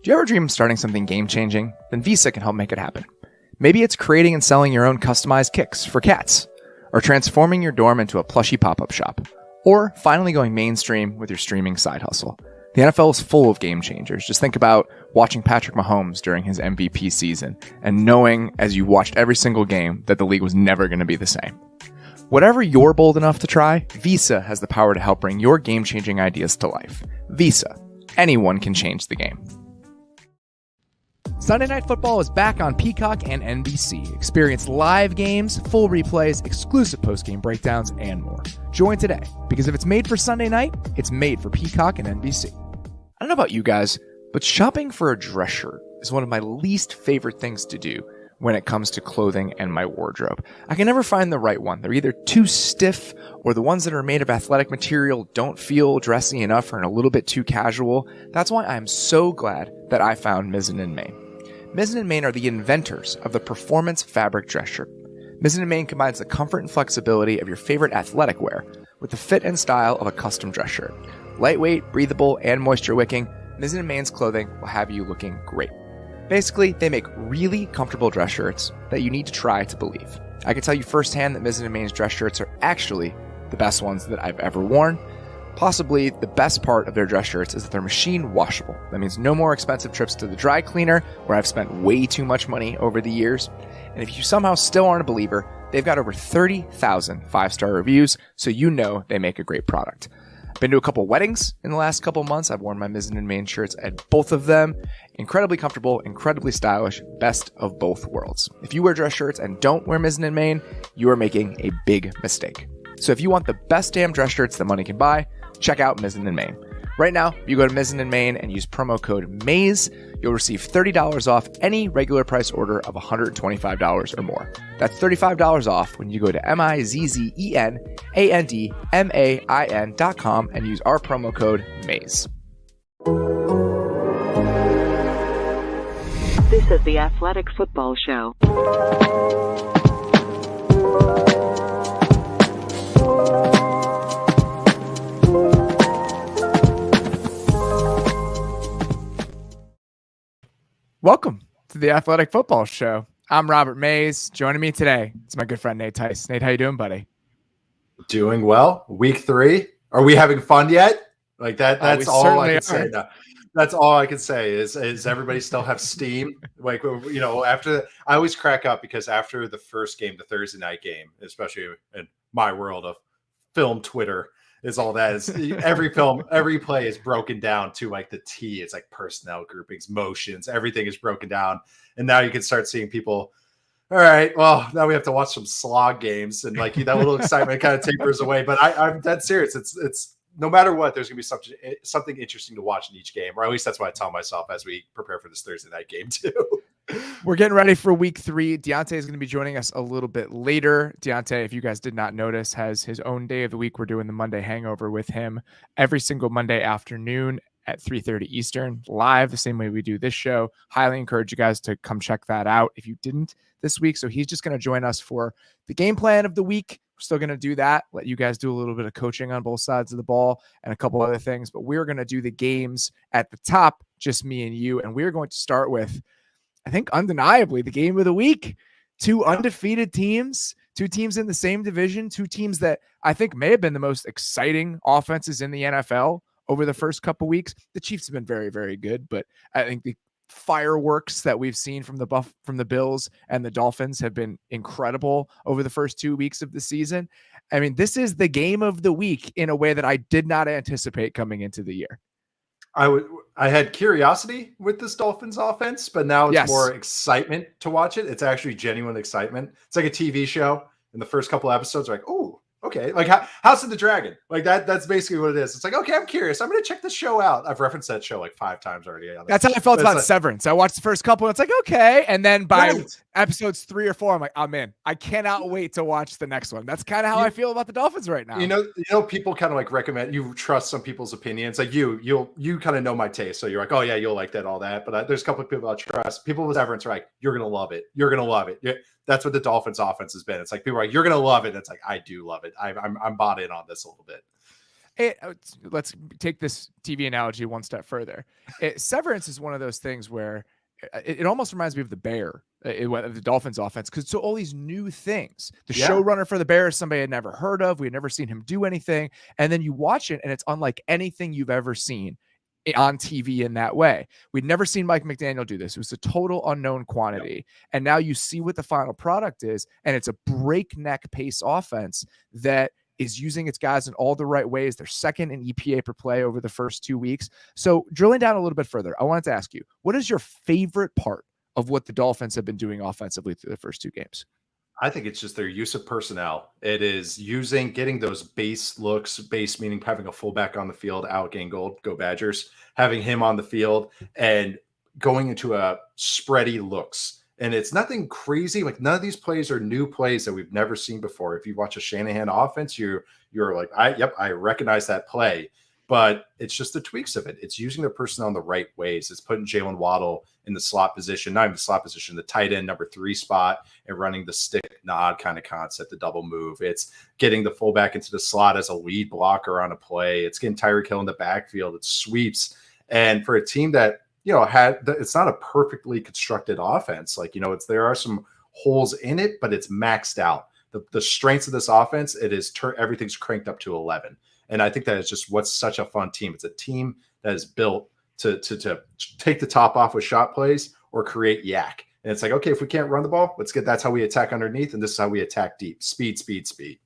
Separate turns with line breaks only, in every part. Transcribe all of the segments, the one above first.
Do you ever dream of starting something game-changing? Then Visa can help make it happen. Maybe it's creating and selling your own customized kicks for cats, or transforming your dorm into a plushy pop-up shop, or finally going mainstream with your streaming side hustle. The NFL is full of game changers. Just think about watching Patrick Mahomes during his MVP season and knowing as you watched every single game that the league was never going to be the same. Whatever you're bold enough to try, Visa has the power to help bring your game-changing ideas to life. Visa. Anyone can change the game. Sunday Night Football is back on Peacock and NBC. Experience live games, full replays, exclusive post-game breakdowns, and more. Join today, because if it's made for Sunday night, it's made for Peacock and NBC. I don't know about you guys, but shopping for a dress shirt is one of my least favorite things to do when it comes to clothing and my wardrobe. I can never find the right one. They're either too stiff, or the ones that are made of athletic material don't feel dressy enough or are a little bit too casual. That's why I'm so glad that I found Mizzen & Main. Mizzen & Main are the inventors of the performance fabric dress shirt. Mizzen & Main combines the comfort and flexibility of your favorite athletic wear with the fit and style of a custom dress shirt. Lightweight, breathable, and moisture wicking, Mizzen & Main's clothing will have you looking great. Basically, they make really comfortable dress shirts that you need to try to believe. I can tell you firsthand that Mizzen & Main's dress shirts are actually the best ones that I've ever worn. Possibly the best part of their dress shirts is that they're machine washable. That means no more expensive trips to the dry cleaner, where I've spent way too much money over the years. And if you somehow still aren't a believer, they've got over 30,000 5-star reviews, so you know they make a great product. I've been to a couple weddings in the last couple months. I've worn my Mizzen & Main shirts at both of them. Incredibly comfortable, incredibly stylish, best of both worlds. If you wear dress shirts and don't wear Mizzen & Main, you are making a big mistake. So if you want the best damn dress shirts that money can buy, check out Mizzen & Main. Right now, if you go to Mizzen & Main and use promo code MAZE, you'll receive $30 off any regular price order of $125 or more. That's $35 off when you go to MIZZENANDMAIN.com and use our promo code MAZE.
This is the Athletic Football Show.
Welcome to the Athletic Football Show. I'm Robert Mays. Joining me today, it's my good friend Nate Tice. Nate, how you doing, buddy?
Doing well. Week 3. Are we having fun yet? Like that? That's all I can say now. That's all I can say is everybody still have steam? Like, you know, after I always crack up because after the first game, the Thursday night game, especially in my world of film Twitter, is all that is every play is broken down to like the T. It's like personnel groupings, motions, everything is broken down. And now you can start seeing people, all right, well, now we have to watch some slog games, and like that little excitement kind of tapers away. But I'm dead serious. It's no matter what, there's gonna be something interesting to watch in each game, or at least that's what I tell myself as we prepare for this Thursday night game too.
We're getting ready for week 3. Deontay is going to be joining us a little bit later. Deontay, if you guys did not notice, has his own day of the week. We're doing the Monday Hangover with him every single Monday afternoon at 3:30 Eastern, live, the same way we do this show. Highly encourage you guys to come check that out if you didn't this week. So he's just going to join us for the game plan of the week. We're still going to do that, let you guys do a little bit of coaching on both sides of the ball and a couple other things. But we're going to do the games at the top, just me and you. And we're going to start with, I think, undeniably the game of the week. 2 undefeated teams, 2 teams in the same division, 2 teams that I think may have been the most exciting offenses in the NFL over the first couple weeks. The Chiefs have been very, very good, but I think the fireworks that we've seen from the Bills and the Dolphins have been incredible over the first 2 weeks of the season. I mean, this is the game of the week in a way that I did not anticipate coming into the year.
I had curiosity with this Dolphins offense, but now it's more excitement to watch it. It's actually genuine excitement. It's like a TV show. In the first couple episodes, like, oh, okay. Like House of the Dragon. Like that's basically what it is. It's like, okay, I'm curious. I'm going to check this show out. I've referenced that show like 5 times already.
That's how I felt about Severance. I watched the first couple and it's like, okay. And then by episodes 3 or 4, I'm like, I'm in. I cannot wait to watch the next one. That's kind of how I feel about the Dolphins right now.
You know, people kind of like recommend, you trust some people's opinions. Like you kind of know my taste. So you're like, oh yeah, you'll like that, all that. But there's a couple of people I trust. People with Severance are like, you're going to love it. You're going to love it. Yeah. That's what the Dolphins offense has been. It's like people are like, you're going to love it. And it's like, I do love it. I'm bought in on this a little bit.
Let's take this TV analogy one step further. Severance is one of those things where it almost reminds me of the the Dolphins offense, because so all these new things. The showrunner for the Bears, somebody had never heard of. We had never seen him do anything. And then you watch it, and it's unlike anything you've ever seen on TV in that way. We'd never seen Mike McDaniel do this. It was a total unknown quantity. Yep. And now you see what the final product is, and it's a breakneck pace offense that is using its guys in all the right ways. They're second in EPA per play over the first 2 weeks. So drilling down a little bit further, I wanted to ask you, what is your favorite part of what the Dolphins have been doing offensively through the first 2 games?
I think it's just their use of personnel. It is getting those base looks, base meaning having a fullback on the field, Alec Ingold, go Badgers, having him on the field and going into a spready looks. And it's nothing crazy. Like, none of these plays are new plays that we've never seen before. If you watch a Shanahan offense, you're like, I recognize that play. But it's just the tweaks of it. It's using their personnel in the right ways. It's putting Jalen Waddle in the slot position, not even the slot position, the tight end number 3 spot, and running the stick nod kind of concept, the double move. It's getting the fullback into the slot as a lead blocker on a play. It's getting Tyreek Hill in the backfield. It's sweeps. And for a team that, it's not a perfectly constructed offense. Like, there are some holes in it, but it's maxed out. The strengths of this offense, it is everything's cranked up to 11. And I think that is just what's such a fun team. It's a team that is built to take the top off with shot plays or create yak. And it's like, okay, if we can't run the ball, that's how we attack underneath. And this is how we attack deep. Speed.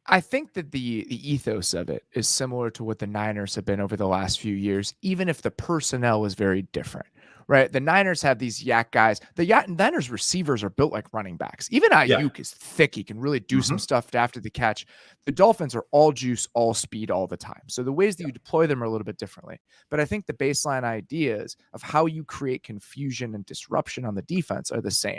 I think that the ethos of it is similar to what the Niners have been over the last few years, even if the personnel is very different, right? The Niners have these yak guys. The Niners receivers are built like running backs. Even Ayuk is thick. He can really do some stuff after the catch. The Dolphins are all juice, all speed all the time. So the ways that you deploy them are a little bit differently. But I think the baseline ideas of how you create confusion and disruption on the defense are the same.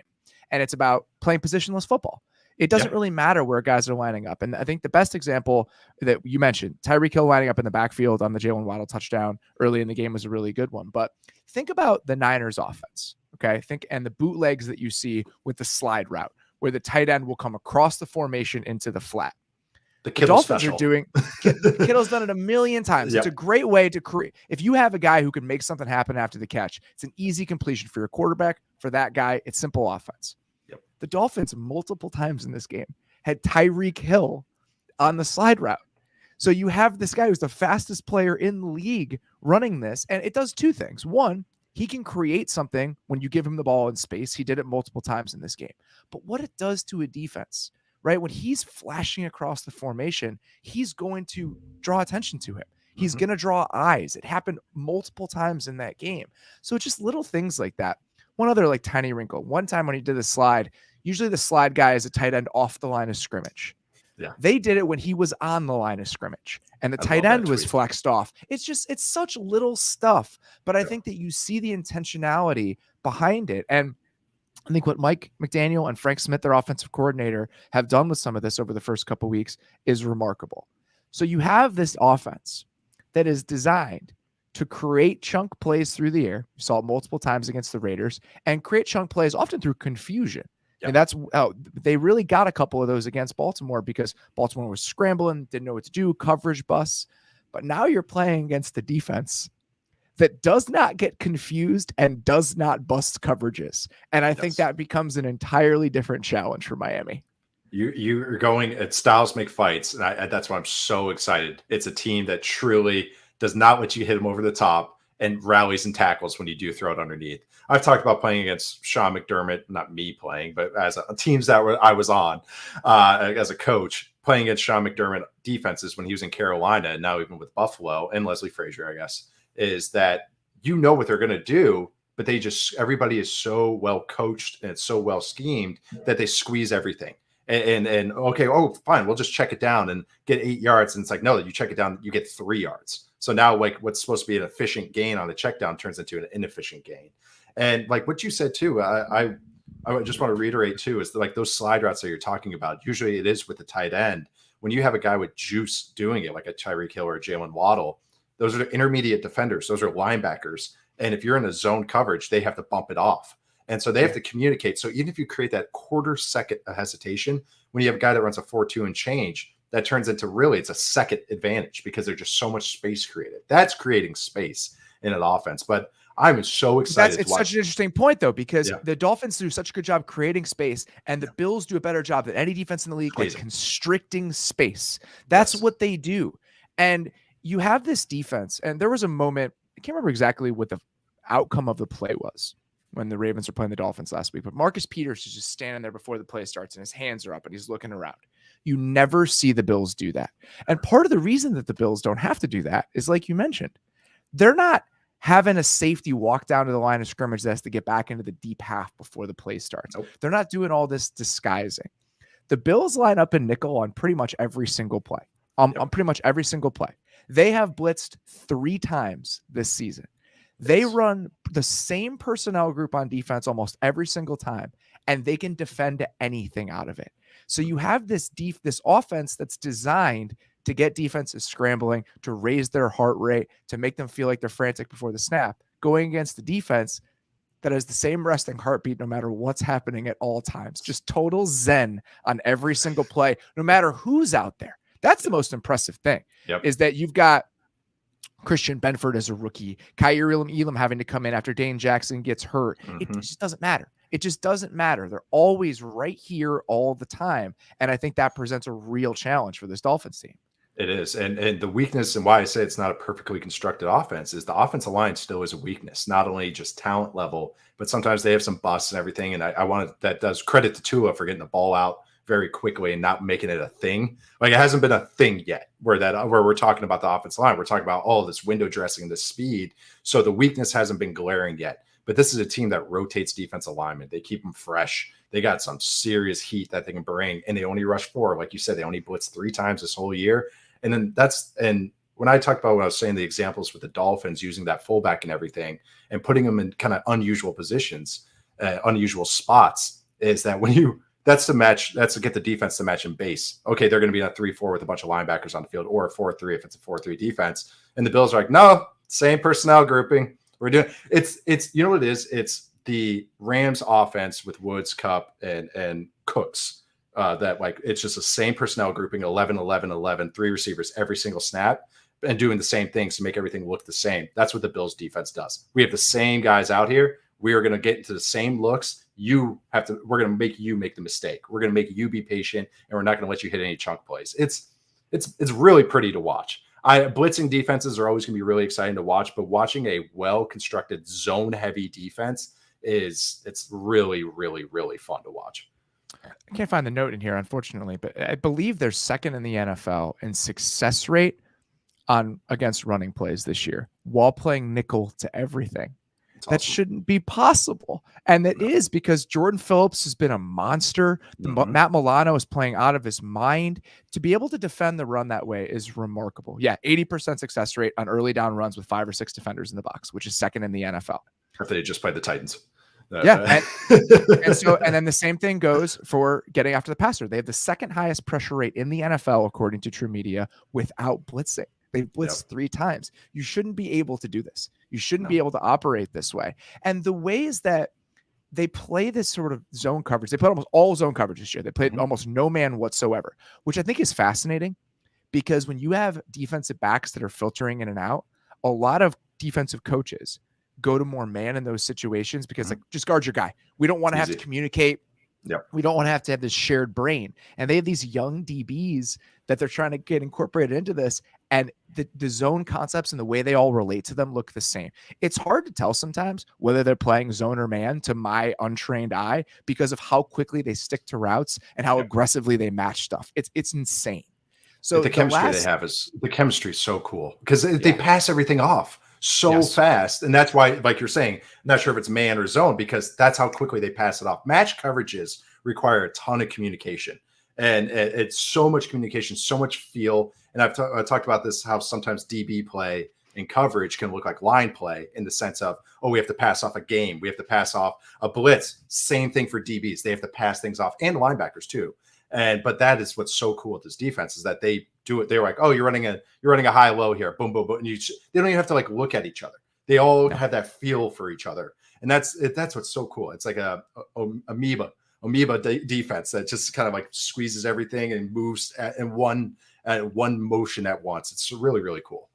And it's about playing positionless football. It doesn't really matter where guys are lining up. And I think the best example that you mentioned, Tyreek Hill lining up in the backfield on the Jalen Waddle touchdown early in the game, was a really good one. But think about the Niners offense, okay? And the bootlegs that you see with the slide route, where the tight end will come across the formation into the flat.
The Dolphins
are doing, Kittle's done it a million times. Yep. It's a great way to create. If you have a guy who can make something happen after the catch, it's an easy completion for your quarterback. For that guy, it's simple offense. The Dolphins multiple times in this game had Tyreek Hill on the slide route. So you have this guy who's the fastest player in the league running this, and it does 2 things. One, he can create something when you give him the ball in space. He did it multiple times in this game. But what it does to a defense, right? When he's flashing across the formation, he's going to draw attention to him. He's going to draw eyes. It happened multiple times in that game. So it's just little things like that. One other tiny wrinkle. One time when he did the slide, usually the slide guy is a tight end off the line of scrimmage. Yeah. They did it when he was on the line of scrimmage and the tight end was flexed off. It's such little stuff, but I think that you see the intentionality behind it. And I think what Mike McDaniel and Frank Smith, their offensive coordinator, have done with some of this over the first couple of weeks is remarkable. So you have this offense that is designed to create chunk plays through the air. You saw it multiple times against the Raiders, and create chunk plays often through confusion. Yep. And that's they really got a couple of those against Baltimore, because Baltimore was scrambling, didn't know what to do, coverage busts. But now you're playing against the defense that does not get confused and does not bust coverages. And I think that becomes an entirely different challenge for Miami.
You're going at styles make fights. And that's why I'm so excited. It's a team that truly does not let you hit them over the top and rallies and tackles when you do throw it underneath. I've talked about playing against Sean McDermott, not me playing, but as teams that I was on as a coach, playing against Sean McDermott defenses when he was in Carolina, and now even with Buffalo and Leslie Frazier, I guess, is that what they're going to do, but everybody is so well coached and it's so well schemed that they squeeze everything. And okay, fine, we'll just check it down and get 8 yards. And it's like, no, you check it down, you get 3 yards. So now what's supposed to be an efficient gain on the check down turns into an inefficient gain. And what you said too, I just want to reiterate too, is those slide routes that you're talking about, usually it is with the tight end. When you have a guy with juice doing it, like a Tyreek Hill or a Jalen Waddle, those are the intermediate defenders. Those are linebackers. And if you're in a zone coverage, they have to bump it off. And so they have to communicate. So even if you create that quarter second of hesitation, when you have a guy that runs a 4.2 and change, that turns into really it's a second advantage because there's just so much space created. That's creating space in an offense. But I'm so excited.
It's such an interesting point, though, because the Dolphins do such a good job creating space, and the Bills do a better job than any defense in the league, like constricting space. That's what they do. And you have this defense, and there was a moment, I can't remember exactly what the outcome of the play was when the Ravens were playing the Dolphins last week, but Marcus Peters is just standing there before the play starts, and his hands are up, and he's looking around. You never see the Bills do that. And part of the reason that the Bills don't have to do that is, like you mentioned, they're not having a safety walk down to the line of scrimmage that has to get back into the deep half before the play starts. Nope. They're not doing all this disguising. The Bills line up in nickel on pretty much every single play. On pretty much every single play. They have blitzed 3 times this season. They run the same personnel group on defense almost every single time, and they can defend anything out of it. So you have this offense that's designed to get defenses scrambling, to raise their heart rate, to make them feel like they're frantic before the snap, going against the defense that has the same resting heartbeat no matter what's happening at all times. Just total zen on every single play, no matter who's out there. That's the most impressive thing, is that you've got Christian Benford as a rookie, Kaiir Elam having to come in after Dane Jackson gets hurt. It just doesn't matter. It just doesn't matter. They're always right here all the time. And I think that presents a real challenge for this Dolphins team.
It is. And the weakness and why I say it's not a perfectly constructed offense is the offensive line still is a weakness, not only just talent level, but sometimes they have some busts and everything. And I wanted that does credit to Tua for getting the ball out very quickly and not making it a thing. Like it hasn't been a thing yet where we're talking about the offensive line. We're talking about all this window dressing and the speed. So the weakness hasn't been glaring yet. But this is a team that rotates defensive linemen. They keep them fresh. They got some serious heat that they can bring, and they only rush 4. Like you said, they only blitz 3 times this whole year. And then when I talked about when I was saying the examples with the Dolphins using that fullback and everything and putting them in kind of unusual positions, unusual spots, is that that's to get the defense to match in base. Okay, they're going to be in a 3-4 with a bunch of linebackers on the field, or a 4-3 if it's a 4-3 defense. And the Bills are like, no, same personnel grouping. We're doing it's you know what it is? It's the Rams offense with Woods, Kupp, and Cooks. That like it's just the same personnel grouping, 11, 11, 11, 3 receivers every single snap, and doing the same things to make everything look the same. That's what the Bills defense does. We have the same guys out here. We are going to get into the same looks. We're going to make you make the mistake. We're going to make you be patient, and we're not going to let you hit any chunk plays. It's really pretty to watch. Blitzing defenses are always going to be really exciting to watch, but watching a well-constructed zone-heavy defense it's really, really, really fun to watch.
I can't find the note in here, unfortunately, but I believe they're second in the NFL in success rate against running plays this year while playing nickel to everything. Awesome. That shouldn't be possible. And it is because Jordan Phillips has been a monster. Matt Milano is playing out of his mind. To be able to defend the run that way is remarkable. Yeah, 80% success rate on early down runs with 5 or 6 defenders in the box, which is second in the NFL.
If they just played the Titans.
Yeah. And then the same thing goes for getting after the passer. They have the second highest pressure rate in the NFL, according to True Media, without blitzing. They've blitzed 3 times. You shouldn't be able to do this. You shouldn't be able to operate this way. And the ways that they play this sort of zone coverage, they played almost all zone coverage this year. They played almost no man whatsoever, which I think is fascinating because when you have defensive backs that are filtering in and out, a lot of defensive coaches go to more man in those situations because like just guard your guy. We don't want to have to communicate. We don't want to have this shared brain. And they have these young DBs that they're trying to get incorporated into this. And the zone concepts and the way they all relate to them look the same. It's hard to tell sometimes whether they're playing zone or man to my untrained eye because of how quickly they stick to routes and how aggressively they match stuff. It's insane. So
the chemistry they have is so cool because they pass everything off so fast. And that's why, like you're saying, I'm not sure if it's man or zone because that's how quickly they pass it off. Match coverages require a ton of communication. And it's so much communication, so much feel. And I've talked about this, how sometimes DB play and coverage can look like line play in the sense of, we have to pass off a game. We have to pass off a blitz. Same thing for DBs. They have to pass things off and linebackers too. But that is what's so cool with this defense is that they do it. They're like, you're running a high low here. Boom, boom, boom. And they don't even have to like look at each other. They all have that feel for each other. And that's what's so cool. It's like a amoeba amoeba defense that just kind of like squeezes everything and moves in one motion at once. It's really, really cool.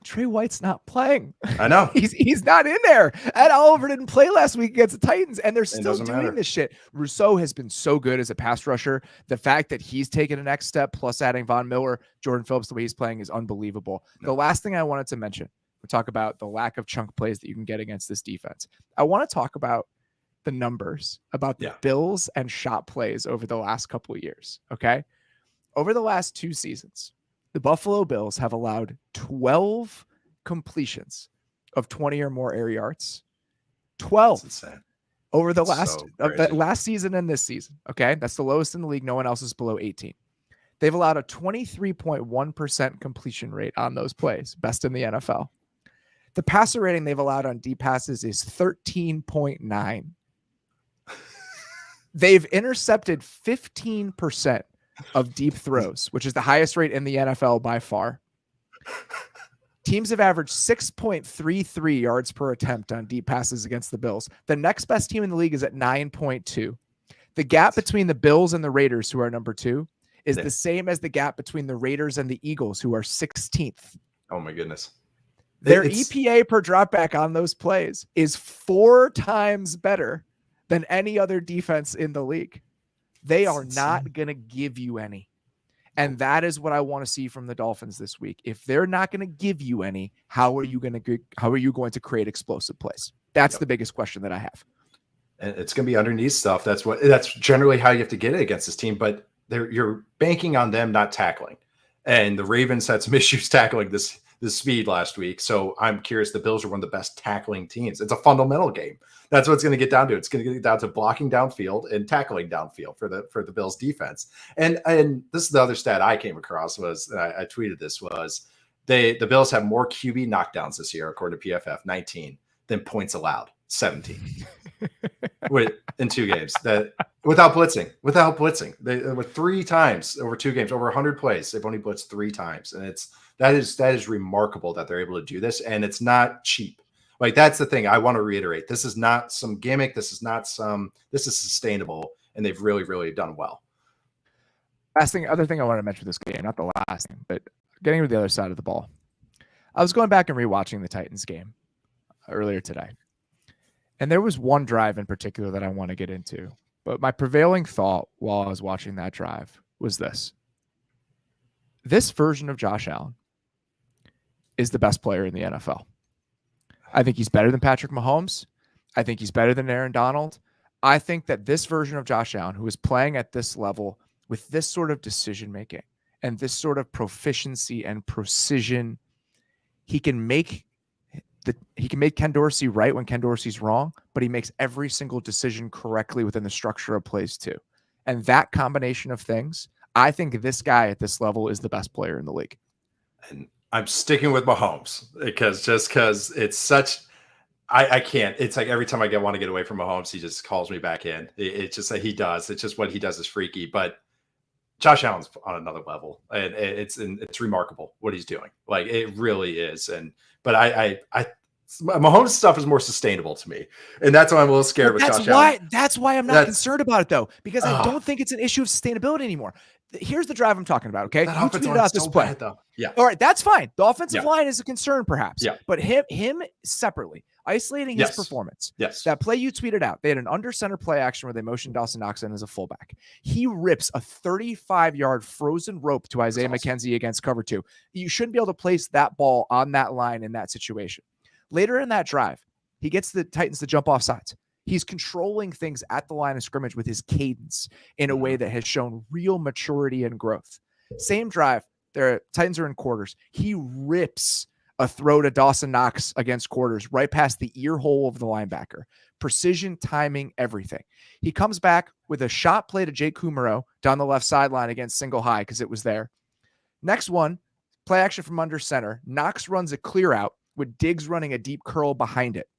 Trey White's not playing.
I know.
He's not in there. Ed Oliver didn't play last week against the Titans, and they're still doing this shit. Rousseau has been so good as a pass rusher. The fact that he's taken a next step, plus adding Von Miller, Jordan Phillips, the way he's playing is unbelievable. The last thing I wanted to mention, we talk about the lack of chunk plays that you can get against this defense. I want to talk about the numbers, about the Bills and shot plays over the last couple of years, okay? Over the last 2 seasons, the Buffalo Bills have allowed 12 completions of 20 or more air yards. 12 over the last season and this season. Okay. That's the lowest in the league. No one else is below 18. They've allowed a 23.1% completion rate on those plays. Best in the NFL. The passer rating they've allowed on deep passes is 13.9. They've intercepted 15% of deep throws, which is the highest rate in the NFL by far. Teams have averaged 6.33 yards per attempt on deep passes against the Bills. The next best team in the league is at 9.2. The gap between the Bills and the Raiders, who are number 2, is the same as the gap between the Raiders and the Eagles, who are 16th.
Oh my goodness.
Their EPA per dropback on those plays is 4 times better than any other defense in the league. They are not going to give you any. And that is what I want to see from the Dolphins this week. If they're not going to give you any, how are you going to create explosive plays? That's the biggest question that I have.
And it's going to be underneath stuff. That's generally how you have to get it against this team, but you're banking on them not tackling. And the Ravens had some issues tackling this speed last week. So I'm curious. The Bills are one of the best tackling teams. It's a fundamental game. That's what it's going to get down to. It's going to get down to blocking downfield and tackling downfield for the Bills defense. And this is the other stat I came across was I tweeted this was the Bills have more QB knockdowns this year according to PFF 19 than points allowed 17 in 2 games that without blitzing they were 3 times over 2 games over 100 plays. They've only blitzed 3 times, and that is remarkable that they're able to do this, and it's not cheap. Like, that's the thing I want to reiterate. This is not some gimmick. This is sustainable, and they've really, really done well.
Other thing I want to mention with this game, not the last thing, but getting to the other side of the ball. I was going back and rewatching the Titans game earlier today, and there was one drive in particular that I want to get into. But my prevailing thought while I was watching that drive was this. This version of Josh Allen is the best player in the NFL. I think he's better than Patrick Mahomes. I think he's better than Aaron Donald. I think that this version of Josh Allen, who is playing at this level with this sort of decision-making and this sort of proficiency and precision, he can make Ken Dorsey right when Ken Dorsey's wrong, but he makes every single decision correctly within the structure of plays too. And that combination of things, I think this guy at this level is the best player in the league.
And I'm sticking with Mahomes because it's such, I can't. It's like every time I want to get away from Mahomes, he just calls me back in. It's just that he does. It's just what he does is freaky. But Josh Allen's on another level, and it's remarkable what he's doing. Like, it really is. But Mahomes stuff is more sustainable to me, and that's why I'm a little scared with Josh Allen.
That's why I'm not concerned about it, though, because I don't think it's an issue of sustainability anymore. Here's the drive I'm talking about, okay? You tweeted out this play.
Yeah.
All right, that's fine. The offensive line is a concern, perhaps.
Yeah.
But him separately, isolating his performance.
Yes.
That play you tweeted out, they had an under center play action where they motioned Dawson Knox in as a fullback. He rips a 35-yard frozen rope to Isaiah McKenzie against cover 2. You shouldn't be able to place that ball on that line in that situation. Later in that drive, he gets the Titans to jump off sides. He's controlling things at the line of scrimmage with his cadence in a way that has shown real maturity and growth. Same drive, the Titans are in quarters. He rips a throw to Dawson Knox against quarters right past the ear hole of the linebacker. Precision, timing, everything. He comes back with a shot play to Jake Kumaro down the left sideline against single high because it was there. Next one, play action from under center. Knox runs a clear out with Diggs running a deep curl behind it.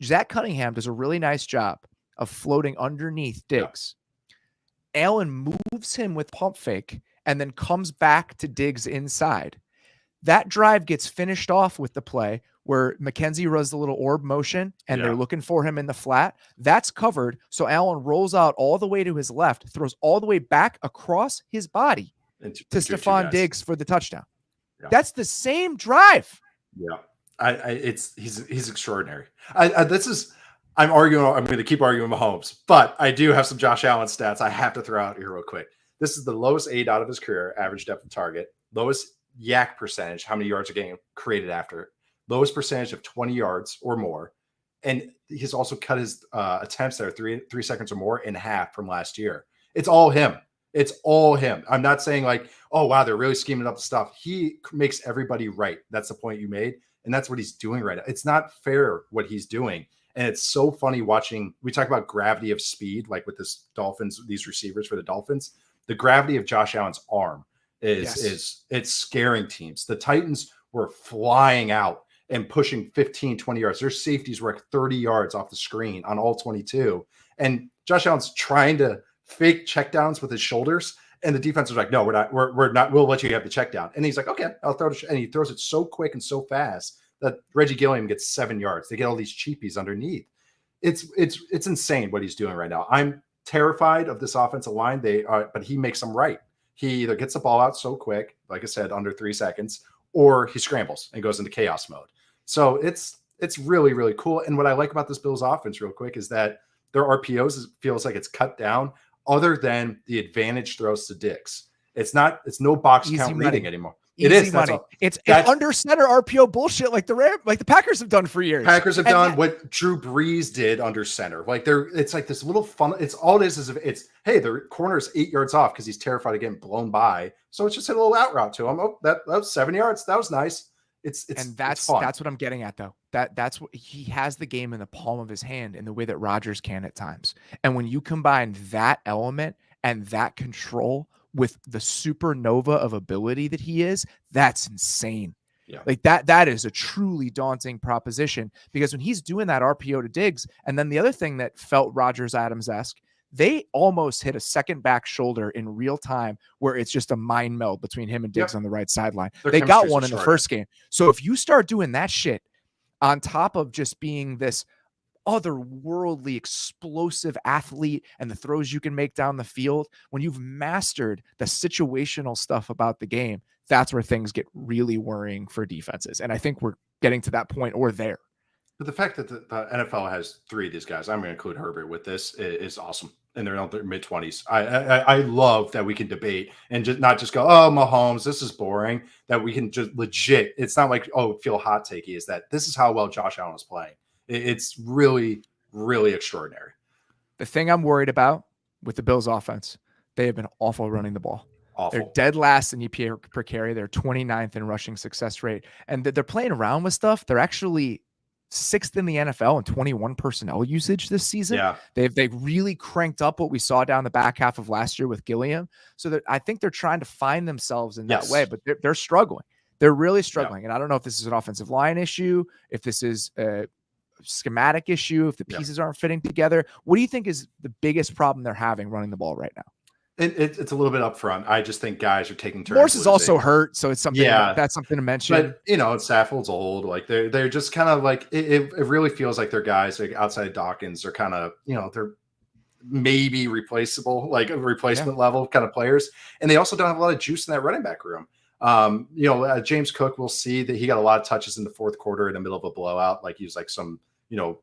Zach Cunningham does a really nice job of floating underneath Diggs. Yeah. Allen moves him with pump fake and then comes back to Diggs inside. That drive gets finished off with the play where McKenzie runs the little orb motion and they're looking for him in the flat. That's covered. So Allen rolls out all the way to his left, throws all the way back across his body to Stephon Diggs for the touchdown. Yeah. That's the same drive.
Yeah. He's extraordinary. I'm going to keep arguing Mahomes, but I do have some Josh Allen stats I have to throw out here real quick. This is the lowest aid out of his career, average depth of target, lowest yak percentage, how many yards a game created after, lowest percentage of 20 yards or more. And he's also cut his attempts that are 3 seconds or more in half from last year. It's all him. It's all him. I'm not saying like, oh, wow, they're really scheming up the stuff. He makes everybody right. That's the point you made. And that's what he's doing right now. It's not fair what he's doing. And it's so funny watching. We talk about gravity of speed, like with these receivers for the Dolphins. The gravity of Josh Allen's arm is it's scaring teams. The Titans were flying out and pushing 15, 20 yards. Their safeties were like 30 yards off the screen on all 22. And Josh Allen's trying to fake checkdowns with his shoulders. And the defense is like, no, we're not, we'll let you have the check down. And he's like, okay, I'll throw it. And he throws it so quick and so fast that Reggie Gilliam gets 7 yards. They get all these cheapies underneath. It's insane what he's doing right now. I'm terrified of this offensive line. But he makes them right. He either gets the ball out so quick, like I said, under 3 seconds, or he scrambles and goes into chaos mode. So it's really, really cool. And what I like about this Bills offense real quick is that their RPOs feels like it's cut down other than the advantage throws to Diggs. It's no box
Easy
count
money.
Reading anymore.
Easy it is money. It's under center RPO bullshit like the Packers have done for years.
Packers have done what Drew Brees did under center. Like it's like this little fun. It's all it is if hey, the corner is 8 yards off because he's terrified of getting blown by. So it's just a little out route to him. Oh, that was 7 yards. That was nice.
That's what I'm getting at though. That's what he has the game in the palm of his hand in the way that Rodgers can at times. And when you combine that element and that control with the supernova of ability that he is, that's insane. Yeah. Like that is a truly daunting proposition because when he's doing that RPO to Diggs, and then the other thing that felt Rodgers Adams-esque, they almost hit a second back shoulder in real time where it's just a mind meld between him and Diggs on the right sideline. They got one in the first game. So if you start doing that shit on top of just being this otherworldly explosive athlete and the throws you can make down the field, when you've mastered the situational stuff about the game, that's where things get really worrying for defenses. And I think we're getting to that point or there.
But the fact that the NFL has 3 of these guys, I'm going to include Herbert with this, is awesome. And they're in their mid-20s. I love that we can debate and just not just go, oh, Mahomes, this is boring. That we can just legit. It's not like, oh, feel hot takey. Is that this is how well Josh Allen is playing. It's really, really extraordinary.
The thing I'm worried about with the Bills offense, they have been awful running the ball. Awful. They're dead last in EPA per carry. They're 29th in rushing success rate. And they're playing around with stuff. They're actually 6th in the NFL in 21 personnel usage this season. Yeah. They've really cranked up what we saw down the back half of last year with Gilliam. So I think they're trying to find themselves in that way, but they're struggling. They're really struggling. And I don't know if this is an offensive line issue, if this is a schematic issue, if the pieces aren't fitting together. What do you think is the biggest problem they're having running the ball right now?
It's a little bit upfront. I just think guys are taking turns.
Morse is also hurt, so it's something. That's something to mention.
But Saffold's old. Like they're just kind of like it really feels like they're guys like outside Dawkins are kind of they're maybe replaceable, like a replacement level kind of players, and they also don't have a lot of juice in that running back room. James Cook, we'll see that he got a lot of touches in the fourth quarter in the middle of a blowout. Like he was like some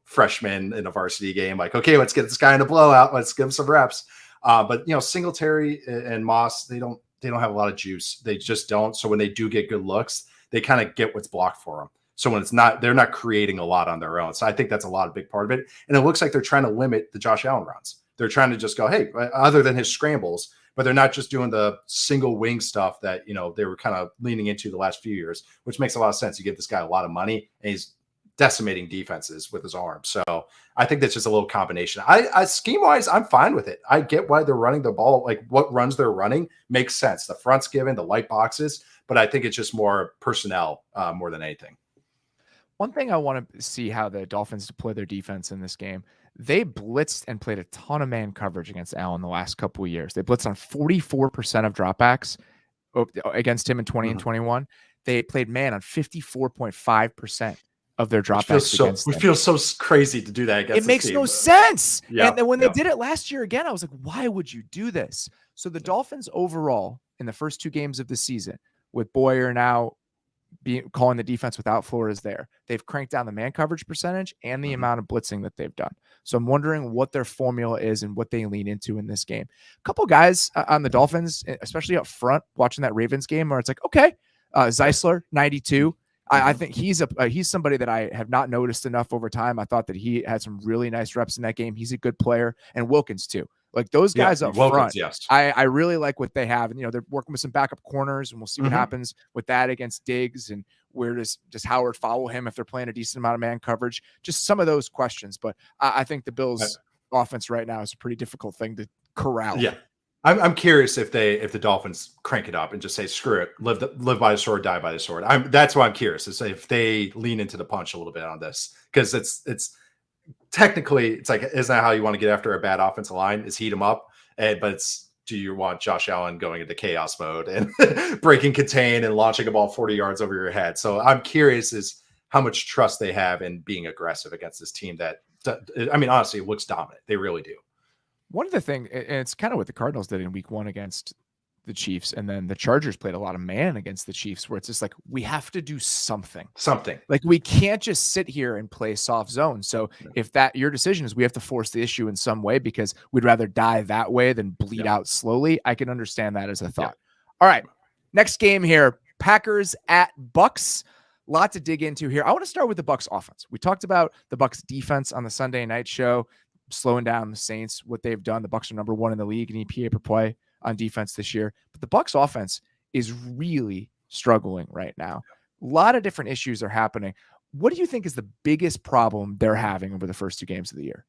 freshman in a varsity game. Like, okay, let's get this guy in a blowout. Let's give him some reps. But Singletary and Moss, they don't have a lot of juice. They just don't. So when they do get good looks, they kind of get what's blocked for them. So when it's not, they're not creating a lot on their own. So I think that's a big part of it. And it looks like they're trying to limit the Josh Allen runs. They're trying to just go, hey, other than his scrambles, but they're not just doing the single wing stuff that, they were kind of leaning into the last few years, which makes a lot of sense. You give this guy a lot of money and he's decimating defenses with his arm. So I think that's just a little combination. I scheme wise, I'm fine with it. I get why they're running the ball. Like what runs they're running makes sense. The front's given, the light boxes, but I think it's just more personnel more than anything.
One thing I want to see how the Dolphins deploy their defense in this game. They blitzed and played a ton of man coverage against Allen the last couple of years. They blitzed on 44% of dropbacks against him in 20 and 21. They played man on 54.5%. of their dropbacks against them.
We feel so crazy to do that against
it makes no sense.
Yeah,
and then when they did it last year again, I was like, why would you do this? So the Dolphins overall in the first 2 games of the season, with Boyer now calling the defense without Flores there, they've cranked down the man coverage percentage and the amount of blitzing that they've done. So I'm wondering what their formula is and what they lean into in this game. A couple guys on the Dolphins, especially up front, watching that Ravens game, where it's like, okay, Zeisler, 92. I think he's somebody that I have not noticed enough over time. I thought that he had some really nice reps in that game. He's a good player, and Wilkins too. Like those guys up front,
yes.
I really like what they have. And, they're working with some backup corners, and we'll see what happens with that against Diggs, and where does Howard follow him if they're playing a decent amount of man coverage? Just some of those questions. But I think the Bills offense right now is a pretty difficult thing to corral.
Yeah. I'm curious if the Dolphins crank it up and just say, screw it, live by the sword, die by the sword. That's why I'm curious, is if they lean into the punch a little bit on this, because it's technically, it's like, isn't that how you want to get after a bad offensive line, is heat them up? But do you want Josh Allen going into chaos mode and breaking contain and launching a ball 40 yards over your head? So I'm curious is how much trust they have in being aggressive against this team that, honestly, it looks dominant. They really do.
One of the things, and it's kind of what the Cardinals did in week 1 against the Chiefs, and then the Chargers played a lot of man against the Chiefs, where it's just like, we have to do something. Like, we can't just sit here and play soft zone. So if that your decision is we have to force the issue in some way because we'd rather die that way than bleed out slowly, I can understand that as a thought. All right, next game here, Packers at Bucks. Lot to dig into here. I want to start with the Bucks offense. We talked about the Bucks defense on the Sunday night show, slowing down the Saints, what they've done. The Bucks are number 1 in the league in EPA per play on defense this year, but the Bucks offense is really struggling right now. A lot of different issues are happening. What do you think is the biggest problem they're having over the first 2 games of the year?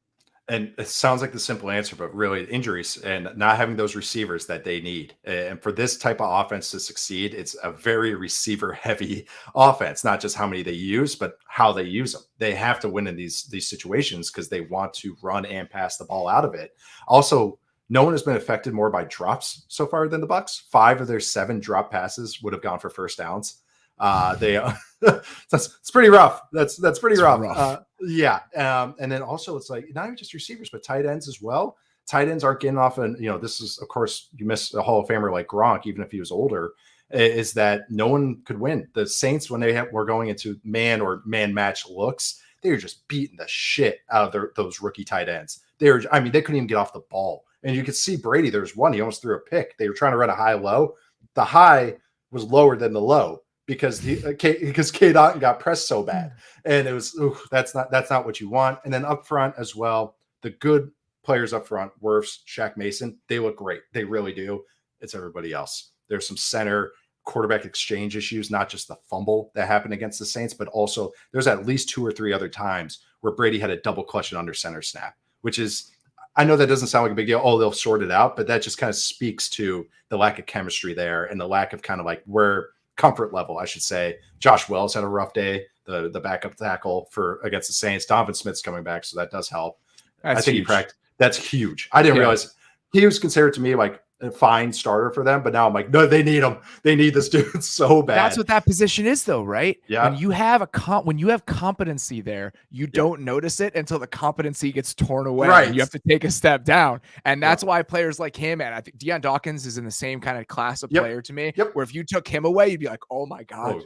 And it sounds like the simple answer, but really injuries and not having those receivers that they need. And for this type of offense to succeed, it's a very receiver heavy offense, not just how many they use, but how they use them. They have to win in these situations because they want to run and pass the ball out of it. Also, no one has been affected more by drops so far than the Bucks. 5 of their 7 drop passes would have gone for first downs. It's pretty rough. That's pretty rough. And then also it's like not even just receivers, but tight ends as well. Tight ends aren't getting off, and this is, of course, you miss a Hall of Famer like Gronk, even if he was older, is that no one could win. The Saints, when were going into man or man match looks, they were just beating the shit out of those rookie tight ends. They couldn't even get off the ball. And you could see Brady, there was one, he almost threw a pick. They were trying to run a high-low. The high was lower than the low because Cade Otton got pressed so bad. And it was, that's not what you want. And then up front as well, the good players up front, Wirfs, Shaq Mason, they look great. They really do. It's everybody else. There's some center quarterback exchange issues, not just the fumble that happened against the Saints, but also there's at least 2 or 3 other times where Brady had a double clutch and under center snap, which is, I know that doesn't sound like a big deal. Oh, they'll sort it out, but that just kind of speaks to the lack of chemistry there and the lack of kind of like where comfort level, I should say. Josh Wells had a rough day, the backup tackle against the Saints. Donovan Smith's coming back, so that does help. I think huge. That's huge. I didn't realize he was considered to me like a fine starter for them, but now I'm like, no, they need him. They need this dude so bad.
That's what that position is, though, right?
Yeah.
When you have when you have competency there, you don't notice it until the competency gets torn away.
Right.
And you have to take a step down, and that's why players like him, and I think Deion Dawkins is in the same kind of class of player to me. Where if you took him away, you'd be like, oh my god,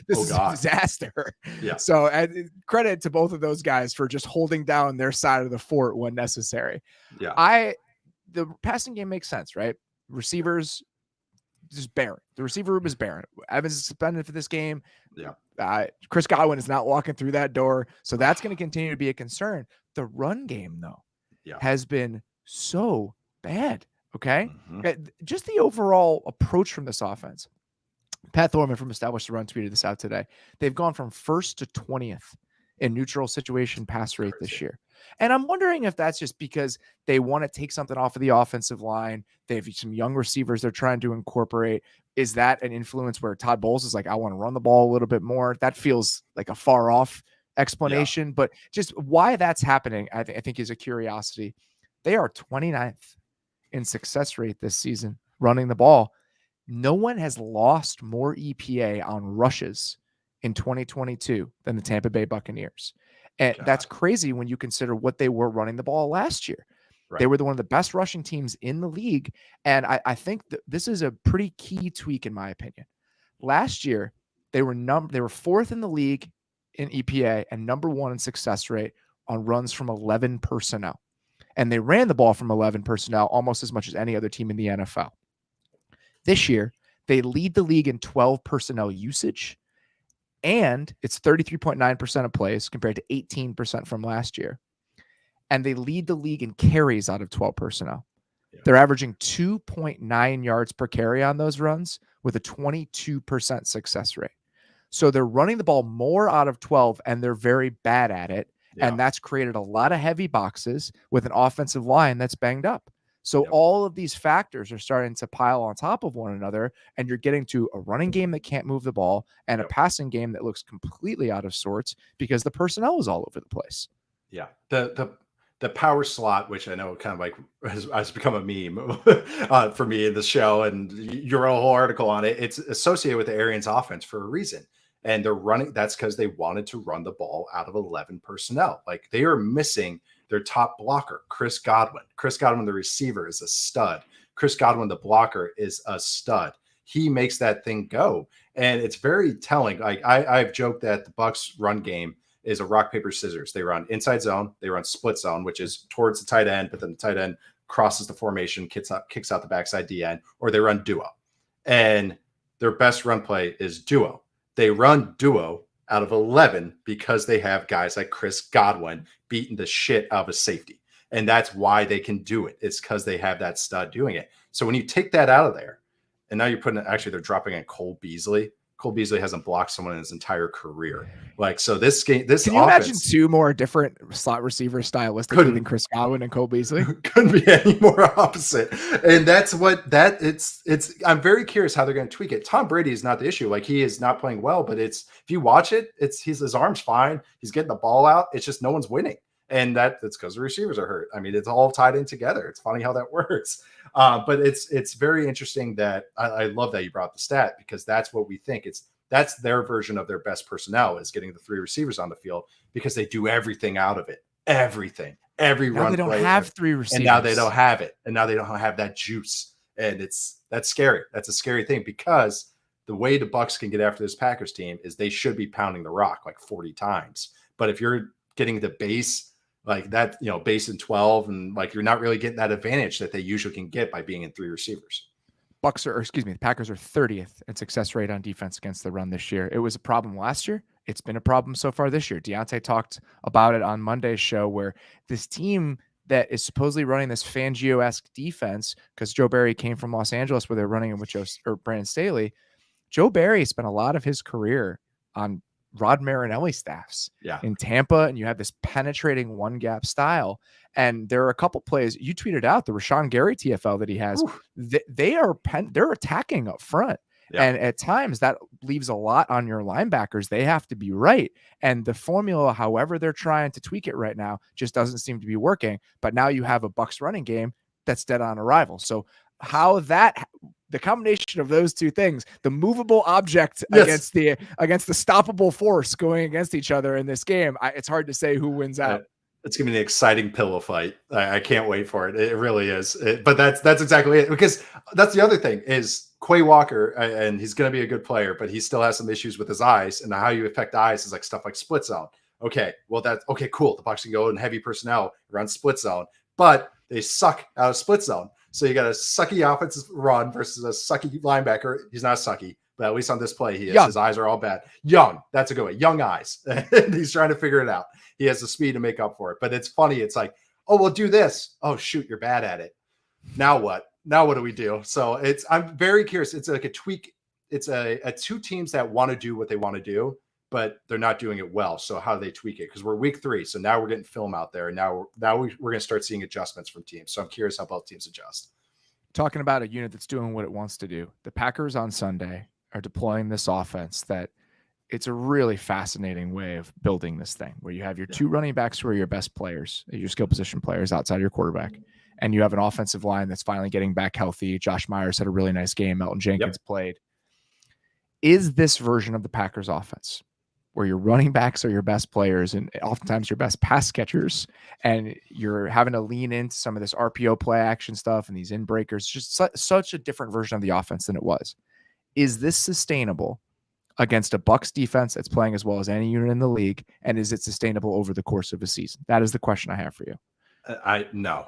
this is a disaster.
Yeah.
So credit to both of those guys for just holding down their side of the fort when necessary.
Yeah.
The passing game makes sense, right? Receivers just barren. The receiver room is barren. Evans is suspended for this game.
Yeah.
Chris Godwin is not walking through that door. So that's going to continue to be a concern. The run game, though, has been so bad. Okay. Just the overall approach from this offense. Pat Thorman from Established the Run tweeted this out today. They've gone from 1st to 20th in neutral situation pass rate this year. And I'm wondering if that's just because they want to take something off of the offensive line. They have some young receivers they're trying to incorporate. Is that an influence where Todd Bowles is like, I want to run the ball a little bit more? That feels like a far off explanation, but just why that's happening, I think is a curiosity. They are 29th in success rate this season running the ball. No one has lost more EPA on rushes in 2022 than the Tampa Bay Buccaneers. And that's crazy when you consider what they were running the ball last year. Right. They were one of the best rushing teams in the league. And I think that this is a pretty key tweak, in my opinion. Last year, they were fourth in the league in EPA and number one in success rate on runs from 11 personnel. And they ran the ball from 11 personnel almost as much as any other team in the NFL. This year, they lead the league in 12 personnel usage, and it's 33.9% of plays compared to 18% from last year. And they lead the league in carries out of 12 personnel. Yeah. They're averaging 2.9 yards per carry on those runs with a 22% success rate. So they're running the ball more out of 12, and they're very bad at it. Yeah. And that's created a lot of heavy boxes with an offensive line that's banged up. So all of these factors are starting to pile on top of one another, and you're getting to a running game that can't move the ball and a passing game that looks completely out of sorts because the personnel is all over the place.
Yeah. The power slot, which I know kind of like has become a meme for me in the show, and your whole article on it, it's associated with the Arians offense for a reason. And they're running. That's because they wanted to run the ball out of 11 personnel. Like, they are missing their top blocker, Chris Godwin. Chris Godwin, the receiver, is a stud. Chris Godwin, the blocker, is a stud. He makes that thing go. And it's very telling. Like, I've joked that the Bucs run game is a rock, paper, scissors. They run inside zone. They run split zone, which is towards the tight end, but then the tight end crosses the formation, kicks out the backside DN, or they run duo. And their best run play is duo. They run duo out of 11 because they have guys like Chris Godwin beating the shit out of a safety. And that's why they can do it. It's because they have that stud doing it. So when you take that out of there, and now you're putting it, actually, they're dropping in Cole Beasley. Cole Beasley hasn't blocked someone in his entire career. Like, so this game, this
Can you imagine two more different slot receivers stylistically than Chris Godwin and Cole Beasley?
Couldn't be any more opposite. And that's what it's I'm very curious how they're going to tweak it. Tom Brady is not the issue. Like, he is not playing well, but if you watch it, his arm's fine. He's getting the ball out. It's just no one's winning. And that's because the receivers are hurt. I mean, it's all tied in together. It's funny how that works. But it's very interesting that I love that you brought the stat, because that's what we think. That's their version of their best personnel, is getting the three receivers on the field, because they do everything out of it. Everything. Every
now
run.
They don't have three receivers.
And now they don't have it. And now they don't have that juice. And that's scary. That's a scary thing, because the way the Bucs can get after this Packers team is they should be pounding the rock like 40 times. But if you're getting the base like that, base in 12, and like, you're not really getting that advantage that they usually can get by being in three receivers.
The Packers are 30th in success rate on defense against the run this year. It was a problem last year. It's been a problem so far this year. Deontay talked about it on Monday's show, where this team that is supposedly running this Fangio-esque defense, because Joe Barry came from Los Angeles where they're running it with Brandon Staley. Joe Barry spent a lot of his career on Rod Marinelli staffs in Tampa, and you have this penetrating one gap style. And there are a couple plays you tweeted out, the Rashawn Gary TFL that he has. They're attacking up front. Yeah. And at times that leaves a lot on your linebackers. They have to be right. And the formula, however they're trying to tweak it right now, just doesn't seem to be working. But now you have a Bucs running game that's dead on arrival. So how the combination of those two things, the movable object against the stoppable force going against each other in this game, it's hard to say who wins out.
It's going to be an exciting pillow fight. I can't wait for it. It really is. But that's exactly it, because that's the other thing is Quay Walker, and he's going to be a good player, but he still has some issues with his eyes, and how you affect eyes is like stuff like split zone. Okay, well, that's okay, cool. The Bucs can go in heavy personnel around split zone, but they suck out of split zone. So you got a sucky offensive run versus a sucky linebacker. He's not sucky, but at least on this play, he is. Young. His eyes are all bad. Young. That's a good way. Young eyes. And he's trying to figure it out. He has the speed to make up for it. But it's funny. It's like, oh, we'll do this. Oh, shoot, you're bad at it. Now what? Now what do we do? So I'm very curious. It's like a tweak. It's a two teams that want to do what they want to do, but they're not doing it well. So how do they tweak it? Because we're week 3. So now we're getting film out there. And now we're going to start seeing adjustments from teams. So I'm curious how both teams adjust.
Talking about a unit that's doing what it wants to do. The Packers on Sunday are deploying this offense that it's a really fascinating way of building this thing, where you have your two running backs who are your best players, your skill position players outside your quarterback. And you have an offensive line that's finally getting back healthy. Josh Myers had a really nice game. Melton Jenkins played. Is this version of the Packers offense where your running backs are your best players and oftentimes your best pass catchers, and you're having to lean into some of this RPO play action stuff and these in breakers, just such a different version of the offense than it was. Is this sustainable against a Bucs defense that's playing as well as any unit in the league? And is it sustainable over the course of a season? That is the question I have for you.
No,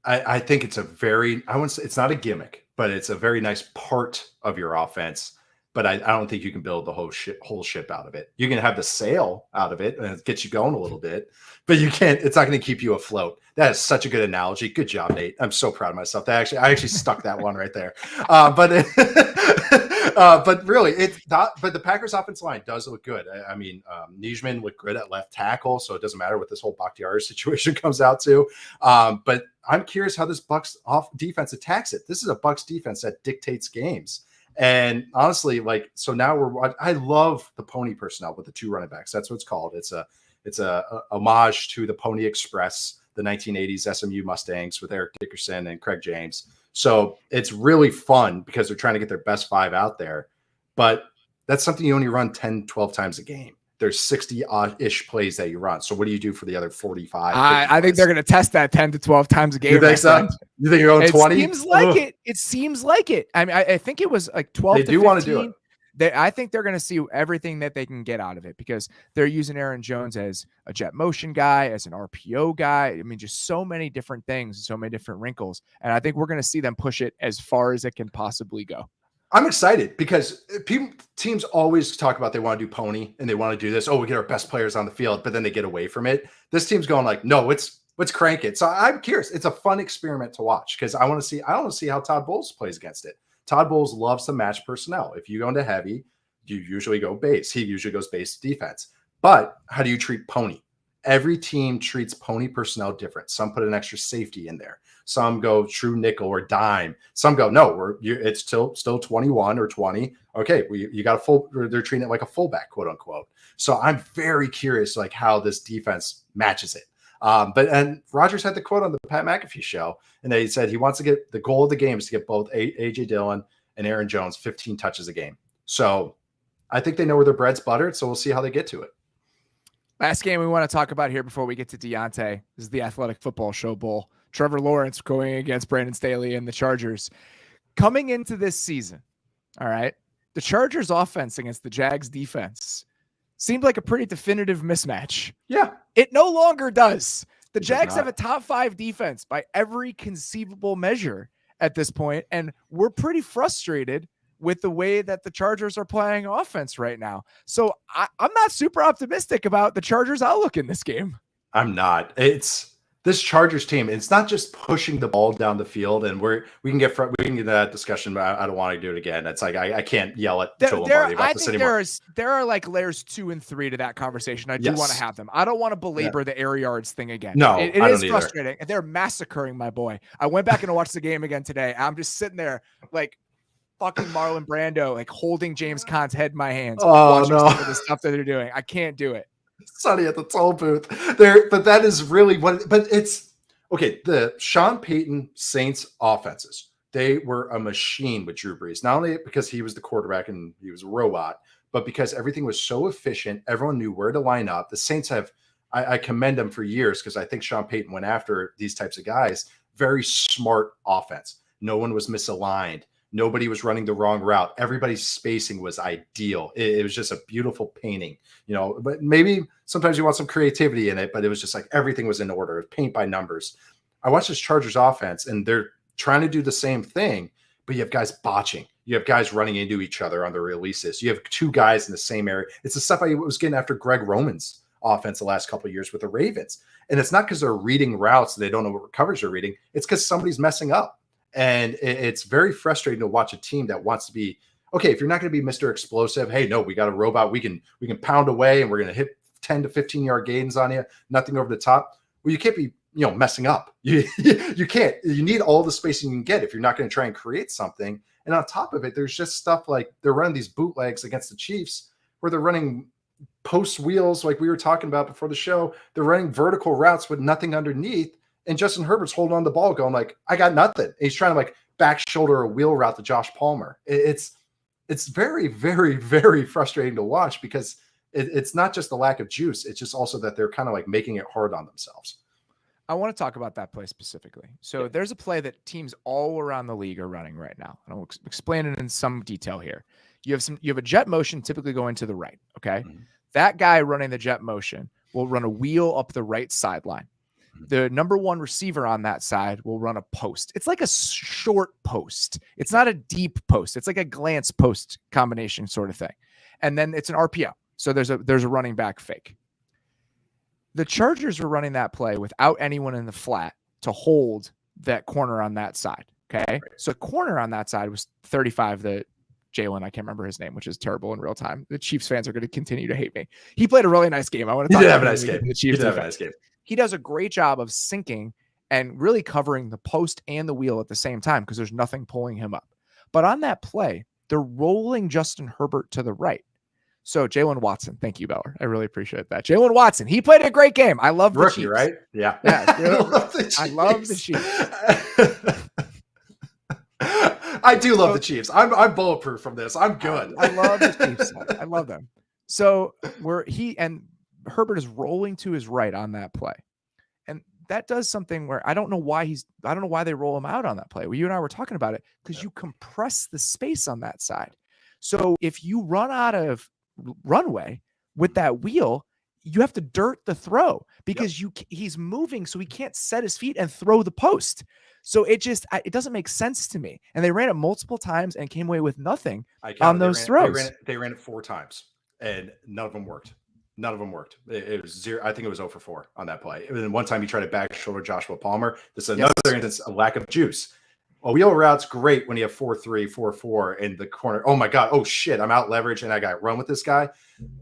I think it's a very, I wouldn't say it's not a gimmick, but it's a very nice part of your offense. But I don't think you can build the whole ship out of it. You can have the sail out of it and it gets you going a little bit, but you can't. It's not going to keep you afloat. That is such a good analogy. Good job, Nate. I'm so proud of myself. I actually stuck that one right there. But really, it's not. But the Packers' offensive line does look good. I mean, Nijman looked good at left tackle, so it doesn't matter what this whole Bakhtiari situation comes out to. But I'm curious how this Bucs defense attacks it. This is a Bucs defense that dictates games. And honestly, like, so now I love the pony personnel with the two running backs. That's what it's called. It's a homage to the Pony Express, the 1980s SMU Mustangs with Eric Dickerson and Craig James. So it's really fun because they're trying to get their best five out there, but that's something you only run 10, 12 times a game. There's 60-ish plays that you run. So what do you do for the other 45?
I think they're going to test that 10 to 12 times a game.
You think so? You think you're going 20?
It seems like it. It seems like it. I mean, I think it was like 12 to 15. They do want to do it. I think they're going to see everything that they can get out of it because they're using Aaron Jones as a jet motion guy, as an RPO guy. I mean, just so many different things, so many different wrinkles. And I think we're going to see them push it as far as it can possibly go.
I'm excited because teams always talk about they want to do pony and they want to do this. Oh, we get our best players on the field, but then they get away from it. This team's going like, no, let's crank it. So I'm curious. It's a fun experiment to watch because I want to see how Todd Bowles plays against it. Todd Bowles loves to match personnel. If you go into heavy, you usually go base. He usually goes base defense. But how do you treat pony? Every team treats pony personnel different. Some put an extra safety in there. Some go true nickel or dime. Some go, no, it's still 21 or 20. Okay, you got a full. They're treating it like a fullback, quote unquote. So I'm very curious, like how this defense matches it. And Rodgers had the quote on the Pat McAfee show, and they said he wants to get the goal of the game is to get both AJ Dillon and Aaron Jones 15 touches a game. So I think they know where their bread's buttered. So we'll see how they get to it.
Last game we want to talk about here before we get to Deontay is the Athletic Football Show Bowl. Trevor Lawrence going against Brandon Staley and the Chargers. Coming into this season, all right, the Chargers offense against the Jags defense seemed like a pretty definitive mismatch.
Yeah.
It no longer does. The Jags have a top 5 defense by every conceivable measure at this point, and we're pretty frustrated with the way that the Chargers are playing offense right now. So I'm not super optimistic about the Chargers' outlook in this game.
I'm not. It's this Chargers team. It's not just pushing the ball down the field, and we can get that discussion, but I don't want to do it again. It's like I can't yell at Joe Lombardi about this anymore.
There are like layers 2 and 3 to that conversation. I do want to have them. I don't want to belabor the air yards thing again.
No,
it is frustrating. And they're massacring my boy. I went back and watched the game again today. I'm just sitting there like fucking Marlon Brando, like holding James Conn's head in my hands.
Oh no,
some of the stuff that they're doing. I can't do it.
Sonny at the toll booth there, but that is really but it's okay. The Sean Payton Saints offenses, they were a machine with Drew Brees, not only because he was the quarterback and he was a robot, but because everything was so efficient. Everyone knew where to line up. The Saints have, I commend them for years because I think Sean Payton went after these types of guys. Very smart offense. No one was misaligned. Nobody was running the wrong route. Everybody's spacing was ideal. It was just a beautiful painting, but maybe sometimes you want some creativity in it, but it was just like everything was in order. It was paint by numbers. I watched this Chargers offense and they're trying to do the same thing, but you have guys botching. You have guys running into each other on the releases. You have 2 guys in the same area. It's the stuff I was getting after Greg Roman's offense the last couple of years with the Ravens. And it's not because they're reading routes and they don't know what coverage they're reading. It's because somebody's messing up. And it's very frustrating to watch a team that wants to be, okay, if you're not going to be Mr. Explosive, hey, no, we got a robot. We can pound away and we're going to hit 10 to 15 yard gains on you. Nothing over the top. Well, you can't be, messing up. You can't. You need all the spacing you can get if you're not going to try and create something. And on top of it, there's just stuff like they're running these bootlegs against the Chiefs where they're running post wheels like we were talking about before the show. They're running vertical routes with nothing underneath. And Justin Herbert's holding on the ball going like, I got nothing. And he's trying to like back shoulder a wheel route to Josh Palmer. It's very, very, very frustrating to watch because it's not just the lack of juice. It's just also that they're kind of like making it hard on themselves.
I want to talk about that play specifically. So there's a play that teams all around the league are running right now. And I'll explain it in some detail here. You have a jet motion typically going to the right. Okay. Mm-hmm. That guy running the jet motion will run a wheel up the right sideline. Mm-hmm. The number one receiver on that side will run a post. It's like a short post. It's not a deep post. It's like a glance post combination sort of thing. And then it's an RPO. So there's a running back fake. The Chargers were running that play without anyone in the flat to hold that corner on that side. Okay. Right. So corner on that side was 35, the Jalen, I can't remember his name, which is terrible in real time. The Chiefs fans are going to continue to hate me. He played a really nice game. I want to talk about
a nice game.
The Chiefs have a nice game. He does a great job of sinking and really covering the post and the wheel at the same time because there's nothing pulling him up. But on that play, they're rolling Justin Herbert to the right. So Jalen Watson, thank you, Beller. I really appreciate that. Jalen Watson, he played a great game. I love the
rookie,
Chiefs.
Right? Yeah.
I love the Chiefs.
I do love the Chiefs. I'm bulletproof from this. I'm good.
I love the Chiefs. I love them. So Herbert is rolling to his right on that play. And that does something where I don't know why they roll him out on that play. Well, you and I were talking about it because you compress the space on that side. So if you run out of runway with that wheel, you have to dirt the throw because he's moving, so he can't set his feet and throw the post. So it doesn't make sense to me. And they ran it multiple times and came away with nothing on those throws.
They ran it 4 times and none of them worked. It was 0. I think it was 0 for 4 on that play. And then one time he tried to back shoulder Joshua Palmer. This is another instance, a lack of juice. A wheel route's great when you have 4-3, 4-4 in the corner. Oh my God. Oh shit. I'm out leveraged and I got run with this guy.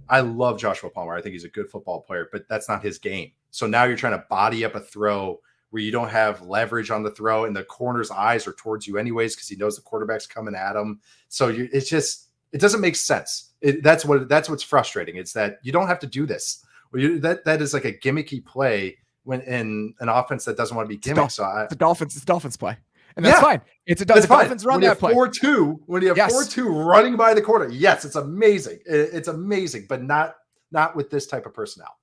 I love Joshua Palmer. I think he's a good football player, but that's not his game. So now you're trying to body up a throw where you don't have leverage on the throw and the corner's eyes are towards you anyways because he knows the quarterback's coming at him. So it doesn't make sense. That's what's frustrating. It's that you don't have to do this. That is like a gimmicky play when in an offense that doesn't want to be gimmick. It's the
Dolphins play. And that's fine. The Dolphins run that play.
4-2, when you have 4-2 running by the quarter, yes, it's amazing. It's amazing, but not with this type of personnel.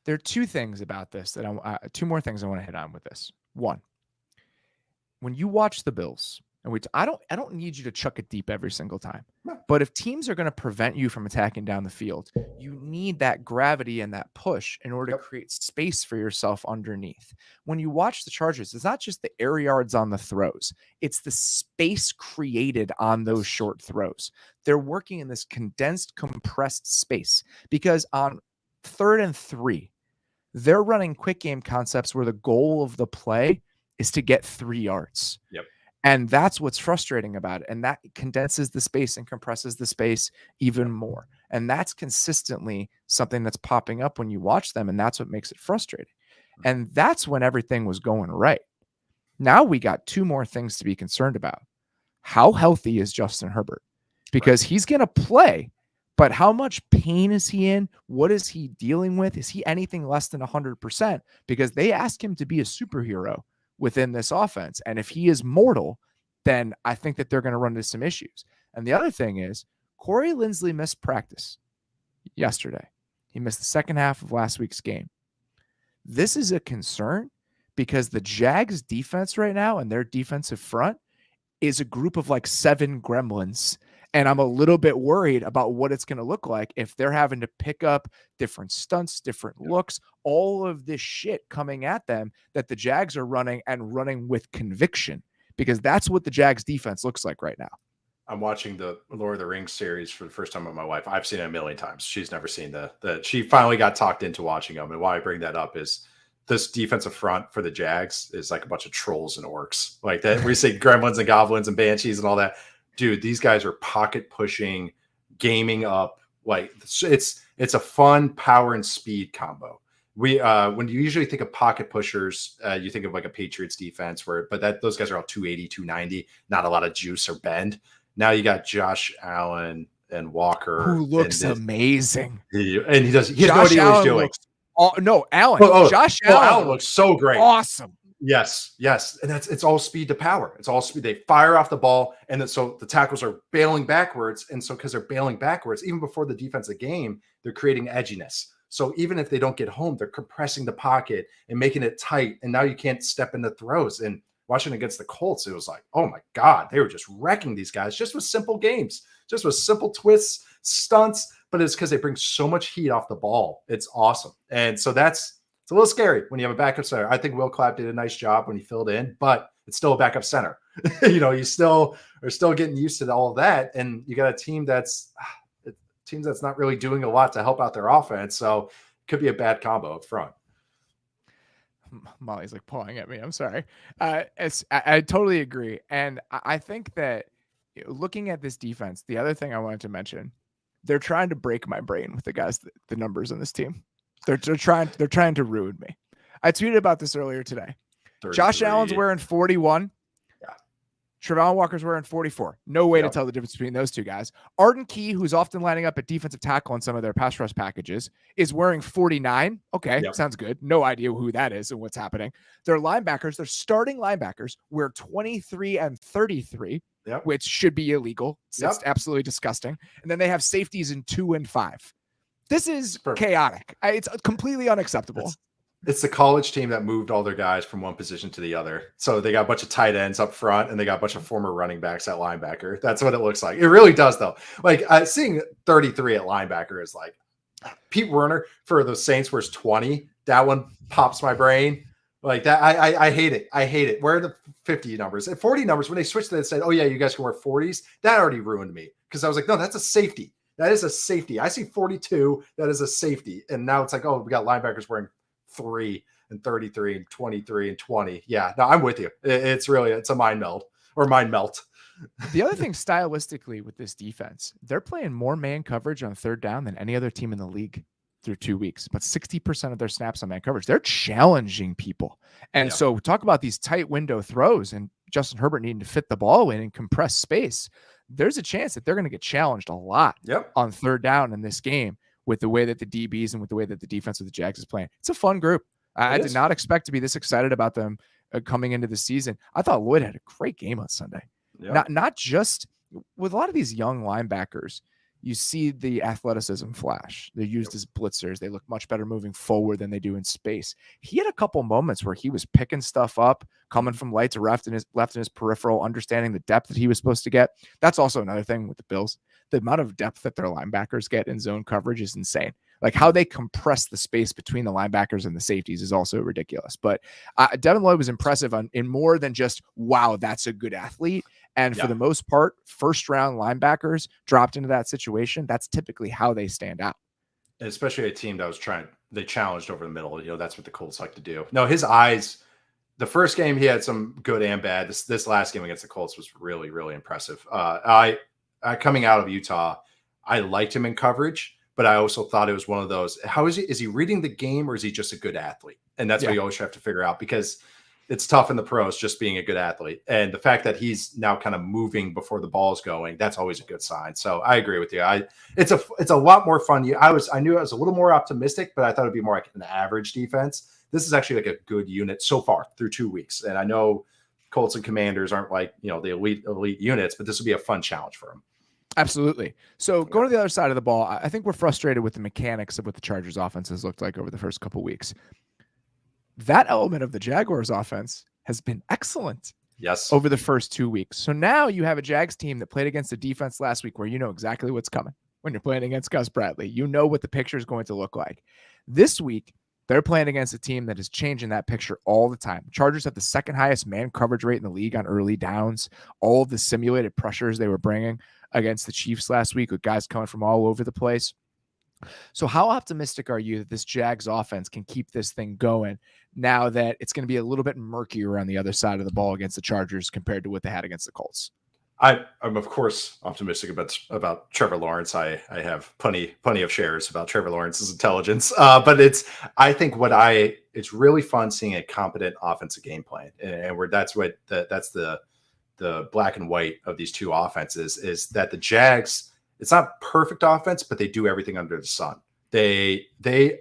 There are 2 things about this that 2 more things I want to hit on with this. One, when you watch the Bills, and I don't need you to chuck it deep every single time. No. But if teams are going to prevent you from attacking down the field, you need that gravity and that push in order to create space for yourself underneath. When you watch the Chargers, it's not just the air yards on the throws. It's the space created on those short throws. They're working in this condensed, compressed space because on 3rd and 3, they're running quick game concepts where the goal of the play is to get 3 yards.
Yep.
And that's what's frustrating about it. And that condenses the space and compresses the space even more. And that's consistently something that's popping up when you watch them. And that's what makes it frustrating. And that's when everything was going right. Now we got 2 more things to be concerned about. How healthy is Justin Herbert? Because he's going to play, but how much pain is he in? What is he dealing with? Is he anything less than 100%? Because they ask him to be a superhero within this offense. And if he is mortal, then I think that they're going to run into some issues. And the other thing is Corey Linsley missed practice yesterday. He missed the second half of last week's game. This is a concern because the Jags defense right now and their defensive front is a group of like 7 gremlins. And I'm a little bit worried about what it's going to look like if they're having to pick up different stunts, different looks, all of this shit coming at them that the Jags are running and running with conviction, because that's what the Jags defense looks like right now.
I'm watching the Lord of the Rings series for the first time with my wife. I've seen it a million times. She's never seen she finally got talked into watching them. And why I bring that up is this defensive front for the Jags is like a bunch of trolls and orcs like that. We say gremlins and goblins and banshees and all that. Dude, these guys are pocket pushing, gaming up. Like it's a fun power and speed combo. We when you usually think of pocket pushers, you think of like a Patriots defense those guys are all 280, 290, not a lot of juice or bend. Now you got Josh Allen and Walker,
who looks amazing.
He has no idea what he's doing.
Allen.
Josh Allen. Allen looks so great.
Awesome.
Yes, yes, and it's all speed to power. It's all speed. They fire off the ball, and then so the tackles are bailing backwards, and so because they're bailing backwards, even before the defensive game, they're creating edginess. So even if they don't get home, they're compressing the pocket and making it tight, and now you can't step into throws. And watching against the Colts, it was like, oh my God, they were just wrecking these guys just with simple games, just with simple twists, stunts, but it's because they bring so much heat off the ball. It's awesome. And so it's a little scary when you have a backup center. I think Will Clapp did a nice job when he filled in, but it's still a backup center. You still are still getting used to all of that. And you got a team that's not really doing a lot to help out their offense. So it could be a bad combo up front.
Molly's like pawing at me. I'm sorry. I totally agree. And I think that looking at this defense, the other thing I wanted to mention, they're trying to break my brain with the guys, the numbers on this team. They're trying to ruin me. I tweeted about this earlier today. 33. Josh Allen's wearing 41.
Yeah.
Trevon Walker's wearing 44. No way to tell the difference between those two guys. Arden Key, who's often lining up at defensive tackle on some of their pass rush packages, is wearing 49. Okay, sounds good. No idea who that is and what's happening. Their linebackers, their starting linebackers, wear 23 and 33, which should be illegal. It's absolutely disgusting. And then they have safeties in 2 and 5. This is chaotic. It's completely unacceptable.
It's the college team that moved all their guys from one position to the other. So they got a bunch of tight ends up front, and they got a bunch of former running backs at linebacker. That's what it looks like. It really does, though. Like seeing 33 at linebacker is like Pete Werner for the Saints wears 20. That one pops my brain. Like that, I hate it. I hate it. Where are the 50 numbers? And 40 numbers, when they switched to it and said, oh yeah, you guys can wear 40s, that already ruined me. Because I was like, no, that's a safety. That is a safety. I see 42. That is a safety. And now it's like, oh, we got linebackers wearing 3 and 33 and 23 and 20. Yeah, no, I'm with you. It's a mind melt.
The other thing stylistically with this defense, they're playing more man coverage on third down than any other team in the league through 2 weeks. But 60% of their snaps on man coverage, they're challenging people. And so talk about these tight window throws and Justin Herbert needing to fit the ball in and compress space. There's a chance that they're going to get challenged a lot on third down in this game with the way that the DBs and with the way that the defense of the Jags is playing. It's a fun group. I did not expect to be this excited about them coming into the season. I thought Lloyd had a great game on Sunday. Not just with a lot of these young linebackers, you see the athleticism flash. They're used as blitzers. They look much better moving forward than they do in space. He had a couple moments where he was picking stuff up, coming from light to left in his peripheral, understanding the depth that he was supposed to get. That's also another thing with the Bills. The amount of depth that their linebackers get in zone coverage is insane. Like how they compress the space between the linebackers and the safeties is also ridiculous. But Devin Lloyd was impressive in more than just, wow, that's a good athlete. And for the most part, first round linebackers dropped into that situation. That's typically how they stand out.
And especially a team that they challenged over the middle. That's what the Colts like to do. No, his eyes, the first game he had some good and bad. This last game against the Colts was really, really impressive. Coming out of Utah, I liked him in coverage, but I also thought it was one of those, how is he? Is he reading the game or is he just a good athlete? And that's what you always have to figure out, because it's tough in the pros just being a good athlete. And the fact that he's now kind of moving before the ball is going, that's always a good sign. So I agree with you. It's a lot more fun. I knew I was a little more optimistic, but I thought it'd be more like an average defense. This is actually like a good unit so far through 2 weeks. And I know Colts and Commanders aren't like, the elite units, but this would be a fun challenge for them.
Absolutely. So going to the other side of the ball, I think we're frustrated with the mechanics of what the Chargers offense has looked like over the first couple of weeks. That element of the Jaguars offense has been excellent.
Yes.
Over the first 2 weeks. So now you have a Jags team that played against a defense last week where you know exactly what's coming when you're playing against Gus Bradley. You know what the picture is going to look like. This week, they're playing against a team that is changing that picture all the time. Chargers have the second highest man coverage rate in the league on early downs. All of the simulated pressures they were bringing against the Chiefs last week with guys coming from all over the place. So how optimistic are you that this Jags offense can keep this thing going now that it's going to be a little bit murkier on the other side of the ball against the Chargers compared to what they had against the Colts?
I'm of course optimistic about Trevor Lawrence. I have plenty of shares about Trevor Lawrence's intelligence, but it's really fun seeing a competent offensive game plan, and where that's the black and white of these two offenses is that the Jags, it's not perfect offense, but they do everything under the sun. They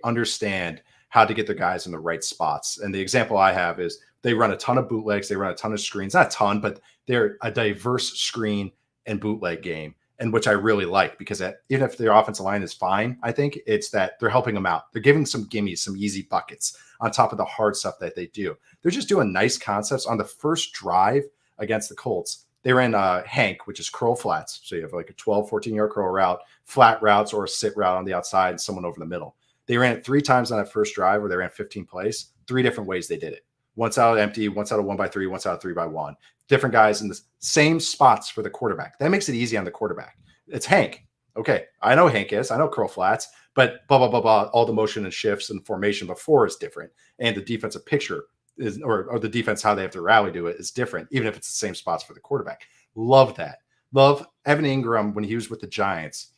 understand how to get their guys in the right spots. And the example I have is They run a ton of bootlegs. They run a ton of screens. Not a ton, but they're a diverse screen and bootleg game, and which I really like because even if their offensive line is fine, I think it's that they're helping them out. They're giving some gimmies, some easy buckets on top of the hard stuff that they do. They're just doing nice concepts. On the first drive against the Colts, they ran Hank, which is curl flats. So you have like a 12, 14-yard curl route, flat routes, or a sit route on the outside, and someone over the middle. They ran it 3 times on that first drive where they ran 15 plays. 3 different ways they did it. Once out of empty, once out of 1x3, once out of 3x1. Different guys in the same spots for the quarterback. That makes it easy on the quarterback. It's Hank. Okay, I know Hank is. I know curl flats, but blah, blah, blah, blah. All the motion and shifts and formation before is different. And the defensive picture is, or the defense, how they have to rally to it is different, even if it's the same spots for the quarterback. Love that. Love Evan Ingram when he was with the Giants.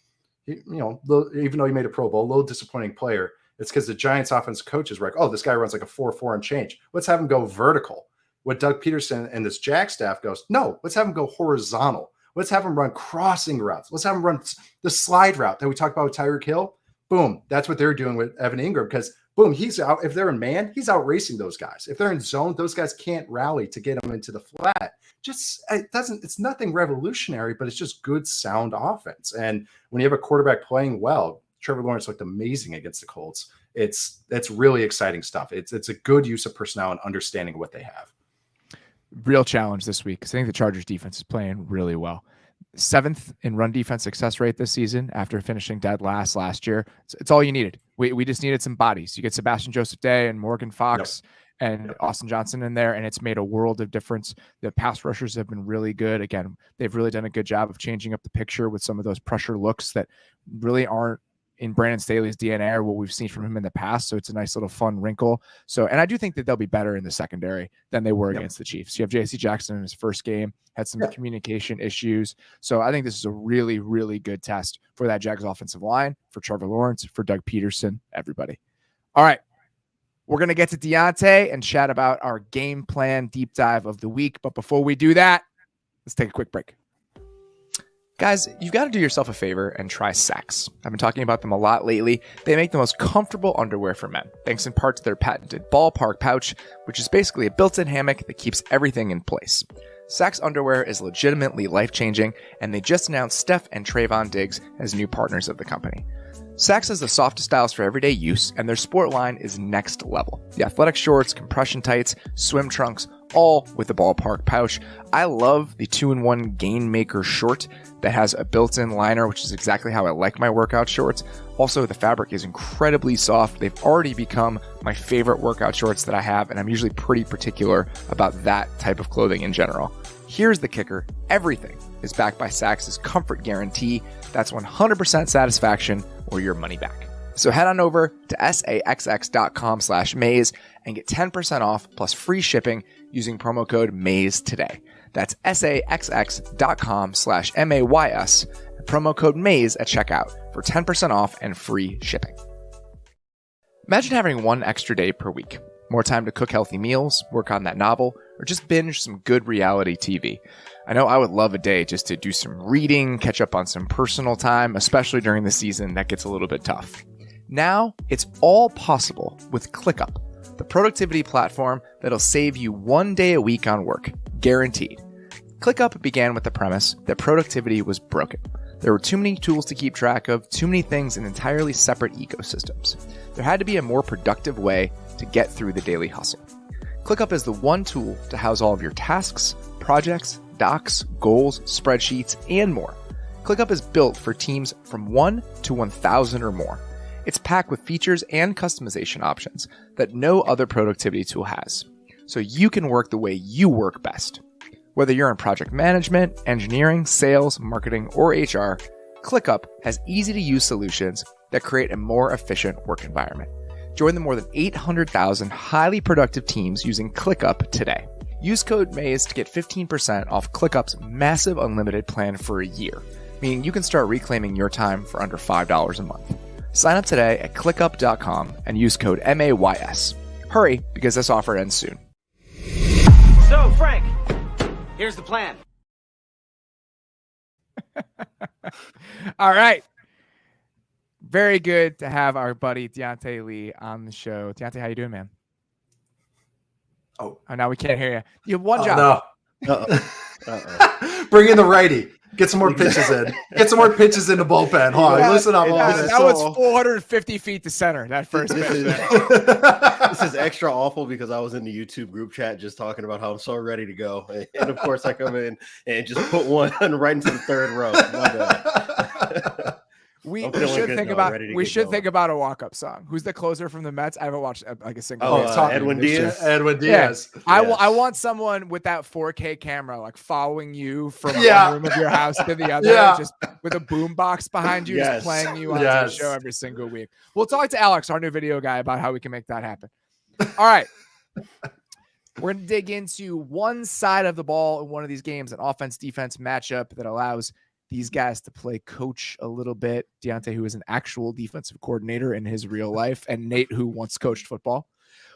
Even though he made a Pro Bowl, a little disappointing player. It's because the Giants offense coaches were like, oh, this guy runs like a 4.4 and change. Let's have him go vertical. What Doug Peterson and this Jack staff goes, no, let's have him go horizontal. Let's have him run crossing routes. Let's have him run the slide route that we talked about with Tyreek Hill. Boom. That's what they're doing with Evan Ingram because, boom, he's out. If they're in man, he's out racing those guys. If they're in zone, those guys can't rally to get them into the flat. It's nothing revolutionary, but it's just good, sound offense. And when you have a quarterback playing well, Trevor Lawrence looked amazing against the Colts. That's really exciting stuff. It's a good use of personnel and understanding what they have.
Real challenge this week because I think the Chargers defense is playing really well. 7th in run defense success rate this season after finishing dead last year. It's all you needed. We just needed some bodies. You get Sebastian Joseph Day and Morgan Fox and Austin Johnson in there, and it's made a world of difference. The pass rushers have been really good. Again, they've really done a good job of changing up the picture with some of those pressure looks that really aren't in Brandon Staley's DNA or what we've seen from him in the past. So it's a nice little fun wrinkle. And I do think that they'll be better in the secondary than they were against the Chiefs. You have JC Jackson in his first game, had some communication issues. So I think this is a really, really good test for that Jags offensive line, for Trevor Lawrence, for Doug Peterson, everybody. All right. We're going to get to Deontay and chat about our game plan deep dive of the week. But before we do that, let's take a quick break. Guys, you've got to do yourself a favor and try Sax. I've been talking about them a lot lately. They make the most comfortable underwear for men, thanks in part to their patented ballpark pouch, which is basically a built-in hammock that keeps everything in place. Sax underwear is legitimately life-changing, and they just announced Steph and Trayvon Diggs as new partners of the company. Sax has the softest styles for everyday use, and their sport line is next level. The athletic shorts, compression tights, swim trunks, all with the ballpark pouch. I love the 2-in-1 Gain Maker short that has a built-in liner, which is exactly how I like my workout shorts. Also, the fabric is incredibly soft. They've already become my favorite workout shorts that I have, and I'm usually pretty particular about that type of clothing in general. Here's the kicker. Everything is backed by Sax's comfort guarantee. That's 100% satisfaction or your money back. So head on over to saxx.com/maze and get 10% off plus free shipping using promo code MAZE today. That's saxx.com/MAYS and promo code MAZE at checkout for 10% off and free shipping. Imagine having one extra day per week. More time to cook healthy meals, work on that novel, or just binge some good reality TV. I know I would love a day just to do some reading, catch up on some personal time, especially during the season that gets a little bit tough. Now, it's all possible with ClickUp, the productivity platform that'll save you one day a week on work, guaranteed. ClickUp began with the premise that productivity was broken. There were too many tools to keep track of, too many things in entirely separate ecosystems. There had to be a more productive way to get through the daily hustle. ClickUp is the one tool to house all of your tasks, projects, docs, goals, spreadsheets, and more. ClickUp is built for teams from 1 to 1,000 or more. It's packed with features and customization options that no other productivity tool has, so you can work the way you work best. Whether you're in project management, engineering, sales, marketing, or HR, ClickUp has easy-to-use solutions that create a more efficient work environment. Join the more than 800,000 highly productive teams using ClickUp today. Use code MAZE to get 15% off ClickUp's massive unlimited plan for a year, meaning you can start reclaiming your time for under $5 a month. Sign up today at clickup.com and use code MAYS. Hurry, because this offer ends soon.
So, Frank, here's the plan.
All right. Very good to have our buddy Deontay Lee on the show. Deontay, how you doing, man?
Oh,
now we can't hear you. You have one job.
No. Bring in the righty. Get some more pitches in. Get some more pitches in the bullpen. Hold on. Listen up.
That was 450 feet to center, that first pitch.
This is extra awful because I was in the YouTube group chat just talking about how I'm so ready to go. And of course, I come in and just put one right into the third row.
We should think about a walk-up song. Who's the closer from the Mets? I haven't watched like a single.
Edwin Diaz.
Edwin Diaz.
Yeah. I want someone with that 4K camera, like following you from one room of your house to the other, just with a boom box behind you, just playing you on the show every single week. We'll talk to Alex, our new video guy, about how we can make that happen. All right. We're going to dig into one side of the ball in one of these games, an offense-defense matchup that allows these guys to play coach a little bit. Deontay, who is an actual defensive coordinator in his real life, and Nate, who once coached football.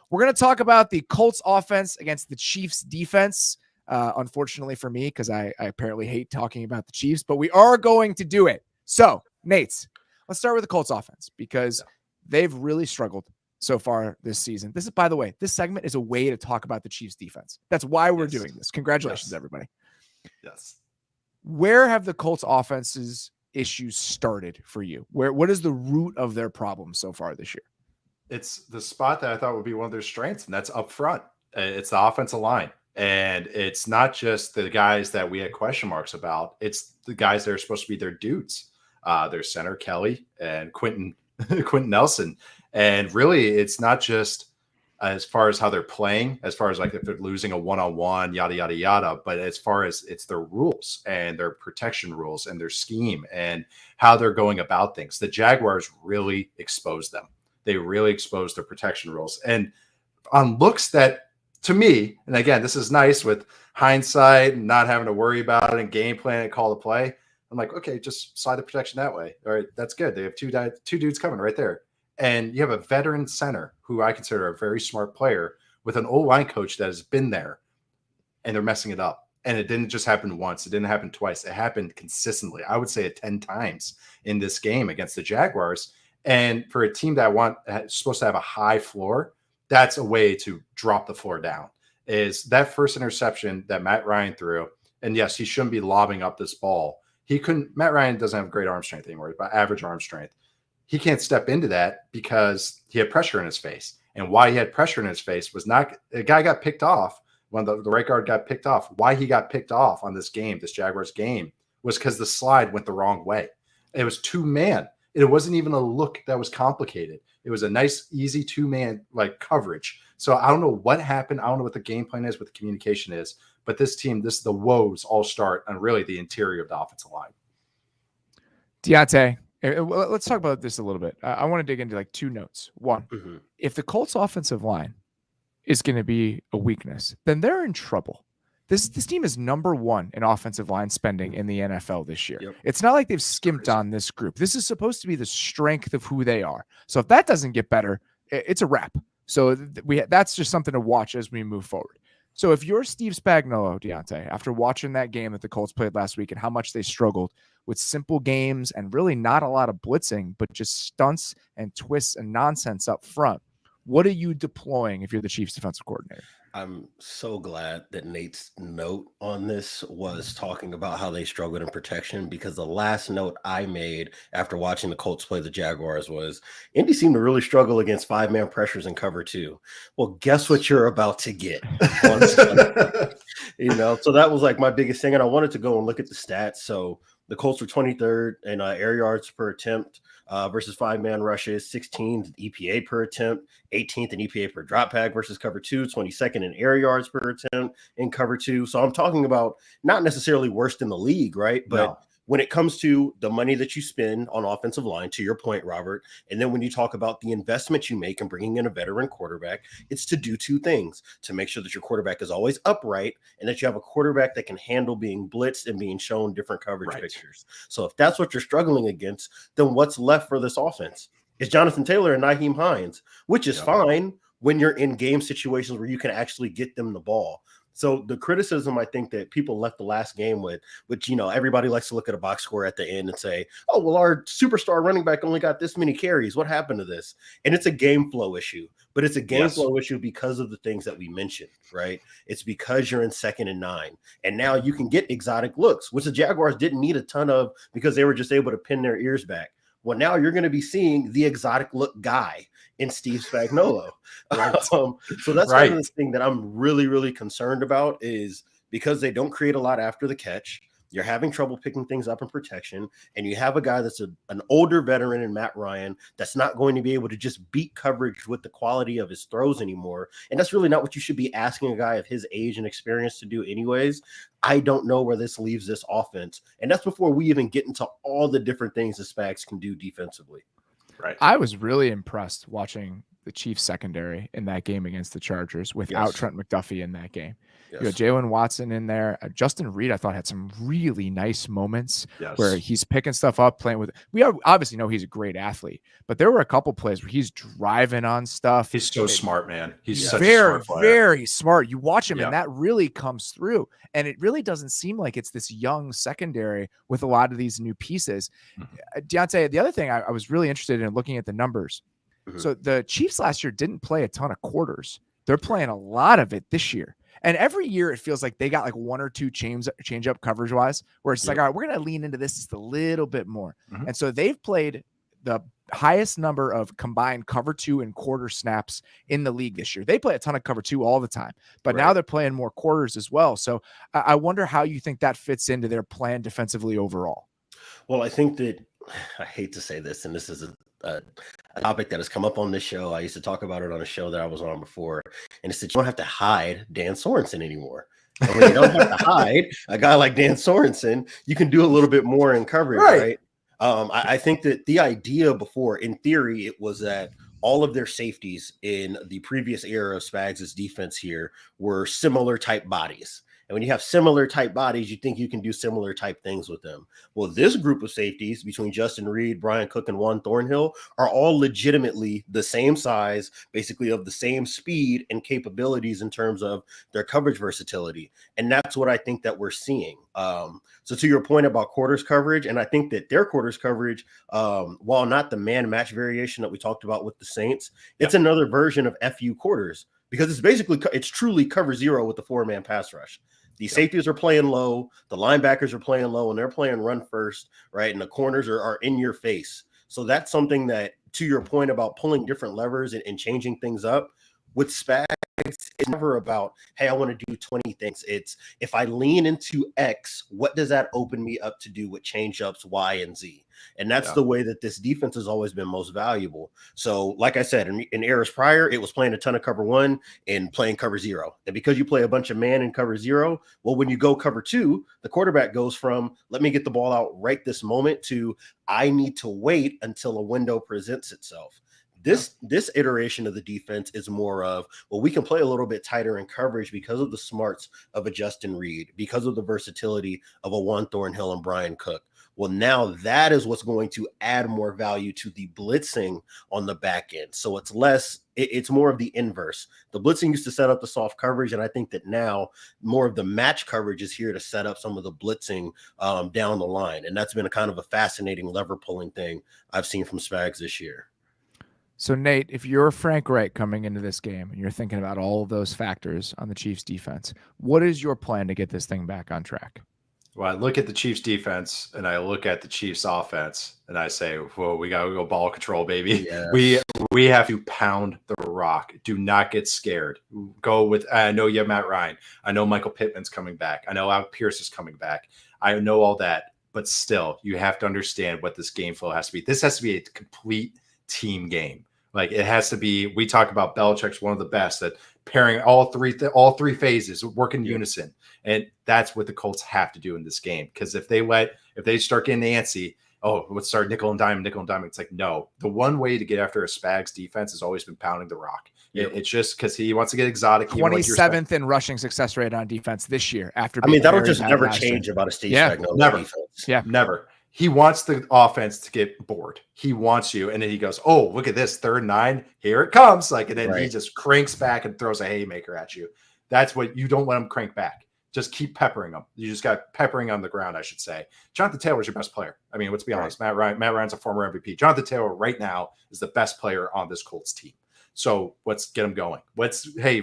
We're going to talk about the Colts offense against the Chiefs defense. Unfortunately for me, because I apparently hate talking about the Chiefs, but we are going to do it. So, Nate, let's start with the Colts offense because they've really struggled so far this season. This is, by the way, this segment is a way to talk about the Chiefs defense. That's why we're doing this. Congratulations, everybody.
Yes.
Where have the Colts offense's issues started for you? What is the root of their problems so far this year?
It's the spot that I thought would be one of their strengths, and that's up front. It's the offensive line. And it's not just the guys that we had question marks about. It's the guys that are supposed to be their dudes. Their center, Kelly, and Quentin Nelson. And really, it's not just as far as how they're playing, as far as like if they're losing a one-on-one, yada, yada, yada. But as far as it's their rules and their protection rules and their scheme and how they're going about things. The Jaguars really exposed them. They really exposed their protection rules. And on looks that, to me, and again, this is nice with hindsight and not having to worry about it and game plan and call the play. I'm like, okay, just slide the protection that way. All right, that's good. They have two dudes coming right there. And you have a veteran center who I consider a very smart player with an O-line coach that has been there, and they're messing it up. And it didn't just happen once. It didn't happen twice. It happened consistently. I would say it 10 times in this game against the Jaguars. And for a team that is supposed to have a high floor, that's a way to drop the floor down. Is that first interception that Matt Ryan threw, and yes, he shouldn't be lobbing up this ball. Matt Ryan doesn't have great arm strength anymore, but average arm strength. He can't step into that because he had pressure in his face. And why he had pressure in his face was not – a guy got picked off when the right guard got picked off. Why he got picked off on this game, this Jaguars game, was because the slide went the wrong way. It was two-man. It wasn't even a look that was complicated. It was a nice, easy two-man like coverage. So I don't know what happened. I don't know what the game plan is, what the communication is. But this team, the woes all start on really the interior of the offensive line.
Deontay, let's talk about this a little bit. I want to dig into like two notes. One, if the Colts offensive line is going to be a weakness, then they're in trouble. This team is number one in offensive line spending in the NFL this year. Yep. It's not like they've skimped on this group. This is supposed to be the strength of who they are. So if that doesn't get better, it's a wrap. So that's just something to watch as we move forward. So if you're Steve Spagnuolo, Deontay, after watching that game that the Colts played last week and how much they struggled with simple games and really not a lot of blitzing, but just stunts and twists and nonsense up front, what are you deploying if you're the Chiefs defensive coordinator?
I'm so glad that Nate's note on this was talking about how they struggled in protection, because the last note I made after watching the Colts play the Jaguars was Indy seemed to really struggle against 5-man pressures and cover 2. Well, guess what you're about to get? So that was like my biggest thing. And I wanted to go and look at the stats. So the Colts were 23rd in air yards per attempt versus 5-man rushes, 16th EPA per attempt, 18th in EPA per drop back versus cover 2, 22nd in air yards per attempt in cover 2. So I'm talking about not necessarily worst in the league, right? But when it comes to the money that you spend on offensive line, to your point, Robert, and then when you talk about the investment you make in bringing in a veteran quarterback, it's to do two things: to make sure that your quarterback is always upright and that you have a quarterback that can handle being blitzed and being shown different coverage pictures. So if that's what you're struggling against, then what's left for this offense is Jonathan Taylor and Nyheim Hines, which is fine when you're in game situations where you can actually get them the ball. So the criticism I think that people left the last game with, which, everybody likes to look at a box score at the end and say, oh, well, our superstar running back only got this many carries. What happened to this? And it's a game flow issue, but it's a game flow issue because of the things that we mentioned, right? It's because you're in 2nd and 9. And now you can get exotic looks, which the Jaguars didn't need a ton of because they were just able to pin their ears back. Well, now you're going to be seeing the exotic look guy in Steve Spagnuolo. Right. So that's kind of the thing that I'm really, really concerned about, is because they don't create a lot after the catch. You're having trouble picking things up in protection, and you have a guy that's an older veteran in Matt Ryan that's not going to be able to just beat coverage with the quality of his throws anymore. And that's really not what you should be asking a guy of his age and experience to do anyways. I don't know where this leaves this offense. And that's before we even get into all the different things the Spags can do defensively.
Right. I was really impressed watching the Chiefs secondary in that game against the Chargers without Trent McDuffie in that game. Yes. You got Jalen Watson in there. Justin Reed, I thought, had some really nice moments where he's picking stuff up, playing with. We obviously know he's a great athlete, but there were a couple plays where he's driving on stuff.
He's so smart, man. He's such
very,
a smart player.
Very smart. You watch him, and that really comes through. And it really doesn't seem like it's this young secondary with a lot of these new pieces. Deontay, the other thing I was really interested in looking at the numbers. So the Chiefs last year didn't play a ton of quarters. They're playing a lot of it this year. And every year it feels like they got like one or two change up coverage wise, where it's like, all right, we're going to lean into this just a little bit more. And so they've played the highest number of combined cover 2 and quarter snaps in the league this year. They play a ton of cover 2 all the time, but now they're playing more quarters as well. So I wonder how you think that fits into their plan defensively overall.
Well, I think that, I hate to say this, and this is a topic that has come up on this show. I used to talk about it on a show that I was on before, and it's that you don't have to hide Dan Sorensen anymore. And when you don't have to hide a guy like Dan Sorensen, you can do a little bit more in coverage, right? I think that the idea before, in theory, it was that all of their safeties in the previous era of Spags' defense here were similar type bodies. And when you have similar type bodies, you think you can do similar type things with them. Well, this group of safeties between Justin Reed, Brian Cook, and Juan Thornhill are all legitimately the same size, basically of the same speed and capabilities in terms of their coverage versatility. And that's what I think that we're seeing. So to your point about quarters coverage, and I think that their quarters coverage, while not the man match variation that we talked about with the Saints, it's another version of FU quarters, because it's truly cover 0 with the 4-man pass rush. The safeties are playing low, the linebackers are playing low, and they're playing run first, right? And the corners are in your face. So that's something that, to your point about pulling different levers and changing things up, with Spags, it's never about, hey, I want to do 20 things. It's, if I lean into X, what does that open me up to do with change-ups Y and Z? And that's the way that this defense has always been most valuable. So, like I said, in eras prior, it was playing a ton of cover 1 and playing cover 0. And because you play a bunch of man in cover 0, well, when you go cover 2, the quarterback goes from, let me get the ball out right this moment, to, I need to wait until a window presents itself. This iteration of the defense is more of, well, we can play a little bit tighter in coverage because of the smarts of a Justin Reed, because of the versatility of a Juan Thornhill and Brian Cook. Well, now that is what's going to add more value to the blitzing on the back end. So it's more of the inverse. The blitzing used to set up the soft coverage, and I think that now more of the match coverage is here to set up some of the blitzing down the line. And that's been a kind of a fascinating lever pulling thing I've seen from Spags this year.
So, Nate, if you're Frank Reich coming into this game and you're thinking about all of those factors on the Chiefs defense, what is your plan to get this thing back on track?
Well, I look at the Chiefs defense and I look at the Chiefs offense and I say, whoa, we got to go ball control, baby. Yes. We have to pound the rock. Do not get scared. Go with, I know you have Matt Ryan. I know Michael Pittman's coming back. I know Alec Pierce is coming back. I know all that. But still, you have to understand what this game flow has to be. This has to be a complete team game. Like, it has to be, we talk about Belichick's one of the best at pairing all three phases work in unison. And that's what the Colts have to do in this game. Because if they start getting antsy, let's start nickel and dime. It's like, no, the one way to get after a Spags defense has always been pounding the rock. It's just because he wants to get exotic.
27th in rushing success rate on defense this year.
That'll just never change about a Steve Spagnuolo defense.
Yeah,
never. He wants the offense to get bored. He wants you. And then he goes, oh, look at this, 3rd and 9. Here it comes. And then he just cranks back and throws a haymaker at you. That's what you don't let them crank back. Just keep peppering them. You just got peppering on the ground, I should say. Jonathan Taylor is your best player. I mean, let's be honest. Matt Ryan's a former MVP. Jonathan Taylor right now is the best player on this Colts team. So let's get him going.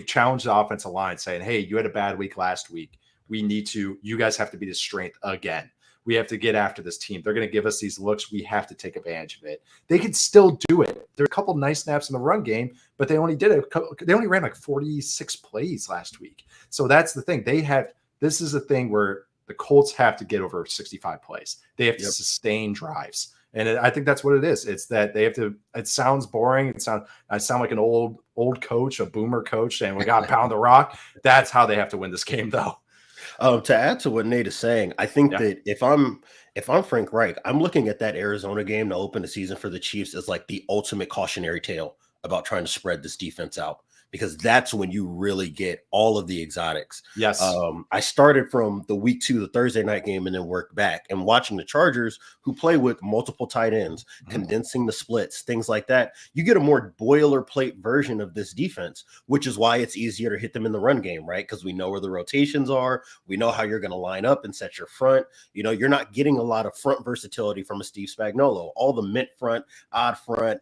Challenge the offensive line saying, hey, you had a bad week last week. You guys have to be the strength again. We have to get after this team. They're going to give us these looks. We have to take advantage of it. They can still do it. There are a couple nice snaps in the run game, but they only ran like 46 plays last week. So that's the thing. This is a thing where the Colts have to get over 65 plays. They have to sustain drives. And I think that's what it is. It's that they have to, it sounds boring. I sound like an old coach, a boomer coach saying we got to pound the rock. That's how they have to win this game though.
To add to what Nate is saying, I think that if I'm Frank Reich, I'm looking at that Arizona game to open the season for the Chiefs as like the ultimate cautionary tale about trying to spread this defense out, because that's when you really get all of the exotics.
Yes.
I started from the week 2, the Thursday night game, and then worked back and watching the Chargers, who play with multiple tight ends, condensing the splits, things like that. You get a more boilerplate version of this defense, which is why it's easier to hit them in the run game, right? Because we know where the rotations are. We know how you're going to line up and set your front. You're not getting a lot of front versatility from a Steve Spagnuolo. All the mint front, odd front,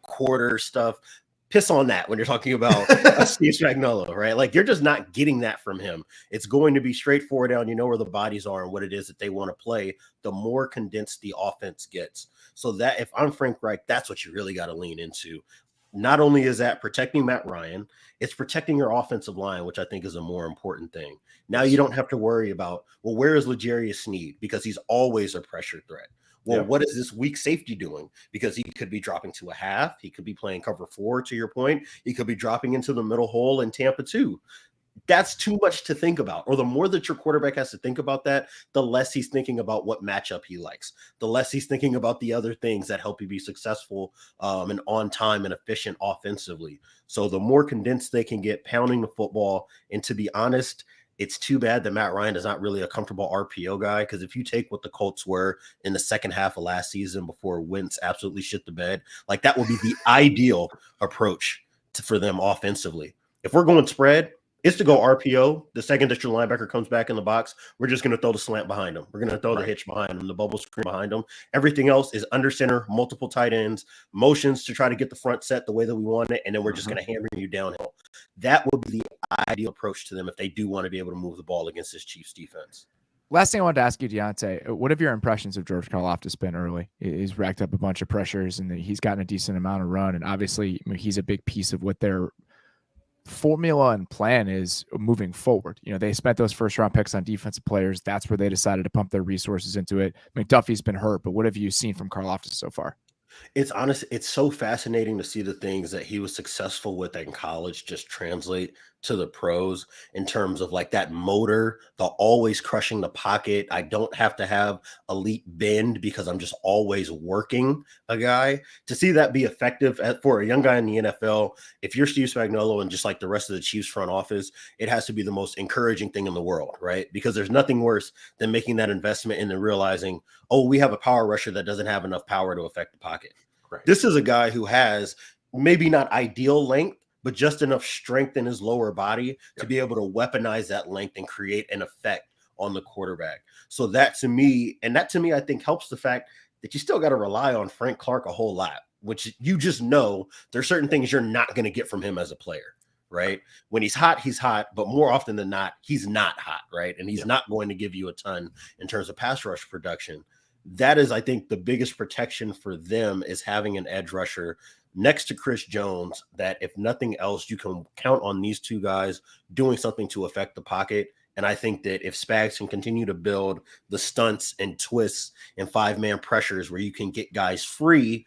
quarter stuff. Piss on that when you're talking about Steve Spagnuolo, right? Like, you're just not getting that from him. It's going to be straightforward down. You know where the bodies are and what it is that they want to play, the more condensed the offense gets. So that if I'm Frank Reich, that's what you really got to lean into. Not only is that protecting Matt Ryan, it's protecting your offensive line, which I think is a more important thing. Now you don't have to worry about, well, where is L'Jarius Sneed? Because he's always a pressure threat. Well, what is this weak safety doing? Because he could be dropping to a half. He could be playing cover 4, to your point. He could be dropping into the middle hole in Tampa 2. That's too much to think about. Or the more that your quarterback has to think about that, the less he's thinking about what matchup he likes. The less he's thinking about the other things that help you be successful and on time and efficient offensively. So the more condensed they can get pounding the football. And to be honest, it's too bad that Matt Ryan is not really a comfortable RPO guy, because if you take what the Colts were in the second half of last season before Wentz absolutely shit the bed, like that would be the ideal approach for them offensively. If we're going spread, it's to go RPO. The second that your linebacker comes back in the box, we're just going to throw the slant behind him. We're going to throw the hitch behind him, the bubble screen behind him. Everything else is under center, multiple tight ends, motions to try to get the front set the way that we want it, and then we're just going to hammer you downhill. That would be the ideal approach to them if they do want to be able to move the ball against this Chiefs defense.
Last thing I wanted to ask you, Deontay, what have your impressions of George Karlaftis been early? He's racked up a bunch of pressures, and he's gotten a decent amount of run, and obviously he's a big piece of what their formula and plan is moving forward. They spent those first-round picks on defensive players. That's where they decided to pump their resources into it. McDuffie's been hurt, but what have you seen from Karlaftis so far?
It's so fascinating to see the things that he was successful with in college just translate to the pros in terms of like that motor, the always crushing the pocket. I don't have to have elite bend because I'm just always working a guy. To see that be effective for a young guy in the NFL, if you're Steve Spagnuolo and just like the rest of the Chiefs front office, it has to be the most encouraging thing in the world, right? Because there's nothing worse than making that investment and then realizing, oh, we have a power rusher that doesn't have enough power to affect the pocket. Right. This is a guy who has maybe not ideal length, but just enough strength in his lower body to be able to weaponize that length and create an effect on the quarterback. So that to me, I think helps the fact that you still got to rely on Frank Clark a whole lot, which you just know there's certain things you're not going to get from him as a player, right? When he's hot, but more often than not, he's not hot, right? And he's not going to give you a ton in terms of pass rush production. That is, I think, the biggest protection for them is having an edge rusher next to Chris Jones, that if nothing else, you can count on these two guys doing something to affect the pocket. And I think that if Spags can continue to build the stunts and twists and 5-man pressures where you can get guys free,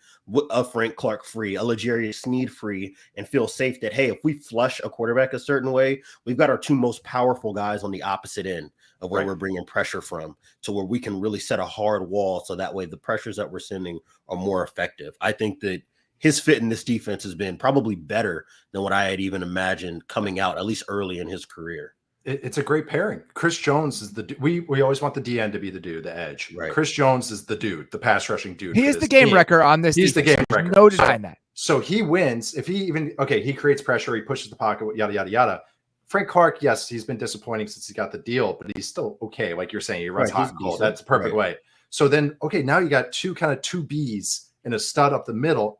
a Frank Clark free, a L'Jarius Sneed free, and feel safe that, hey, if we flush a quarterback a certain way, we've got our two most powerful guys on the opposite end of where we're bringing pressure from, to where we can really set a hard wall so that way the pressures that we're sending are more effective. I think that his fit in this defense has been probably better than what I had even imagined coming out, at least early in his career.
It's a great pairing. Chris Jones is we always want the DN to be the dude, the edge.
Right.
Chris Jones is the dude, the pass rushing dude.
He is the game wrecker on this.
He's
defense.
The game wrecker.
No denying that.
So he wins if he even he creates pressure, he pushes the pocket, yada yada yada. Frank Clark, yes, he's been disappointing since he got the deal, but he's still okay. Like you're saying, he runs hot and cold. That's the perfect way. So then, okay, now you got two Bs and a stud up the middle.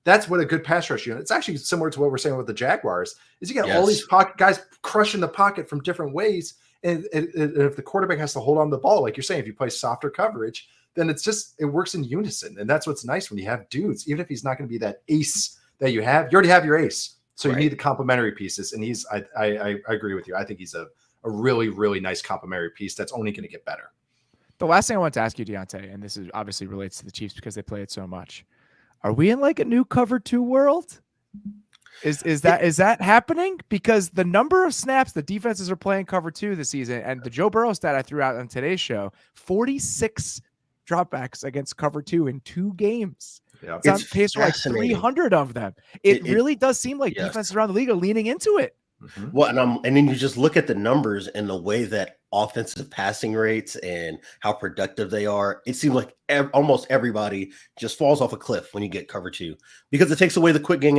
That's what a good pass rush unit. It's actually similar to what we're saying with the Jaguars. Is you got all these pocket guys crushing the pocket from different ways, and if the quarterback has to hold on to the ball, like you're saying, if you play softer coverage, then it works in unison, and that's what's nice when you have dudes. Even if he's not going to be that ace that you already have your ace, so you need the complementary pieces. And I agree with you. I think he's a really, really nice complementary piece that's only going to get better.
The last thing I want to ask you, Deontay, and this is obviously relates to the Chiefs because they play it so much. Are we in like a new cover 2 world? Is that happening? Because the number of snaps the defenses are playing cover 2 this season, and the Joe Burrow stat I threw out on today's show, 46 dropbacks against cover 2 in 2 games. Yeah. It's on pace for like 300 of them. It really does seem like defenses around the league are leaning into it.
Mm-hmm. Well, and then you just look at the numbers and the way that offensive passing rates and how productive they are. It seems like almost everybody just falls off a cliff when you get cover 2 because it takes away the quick game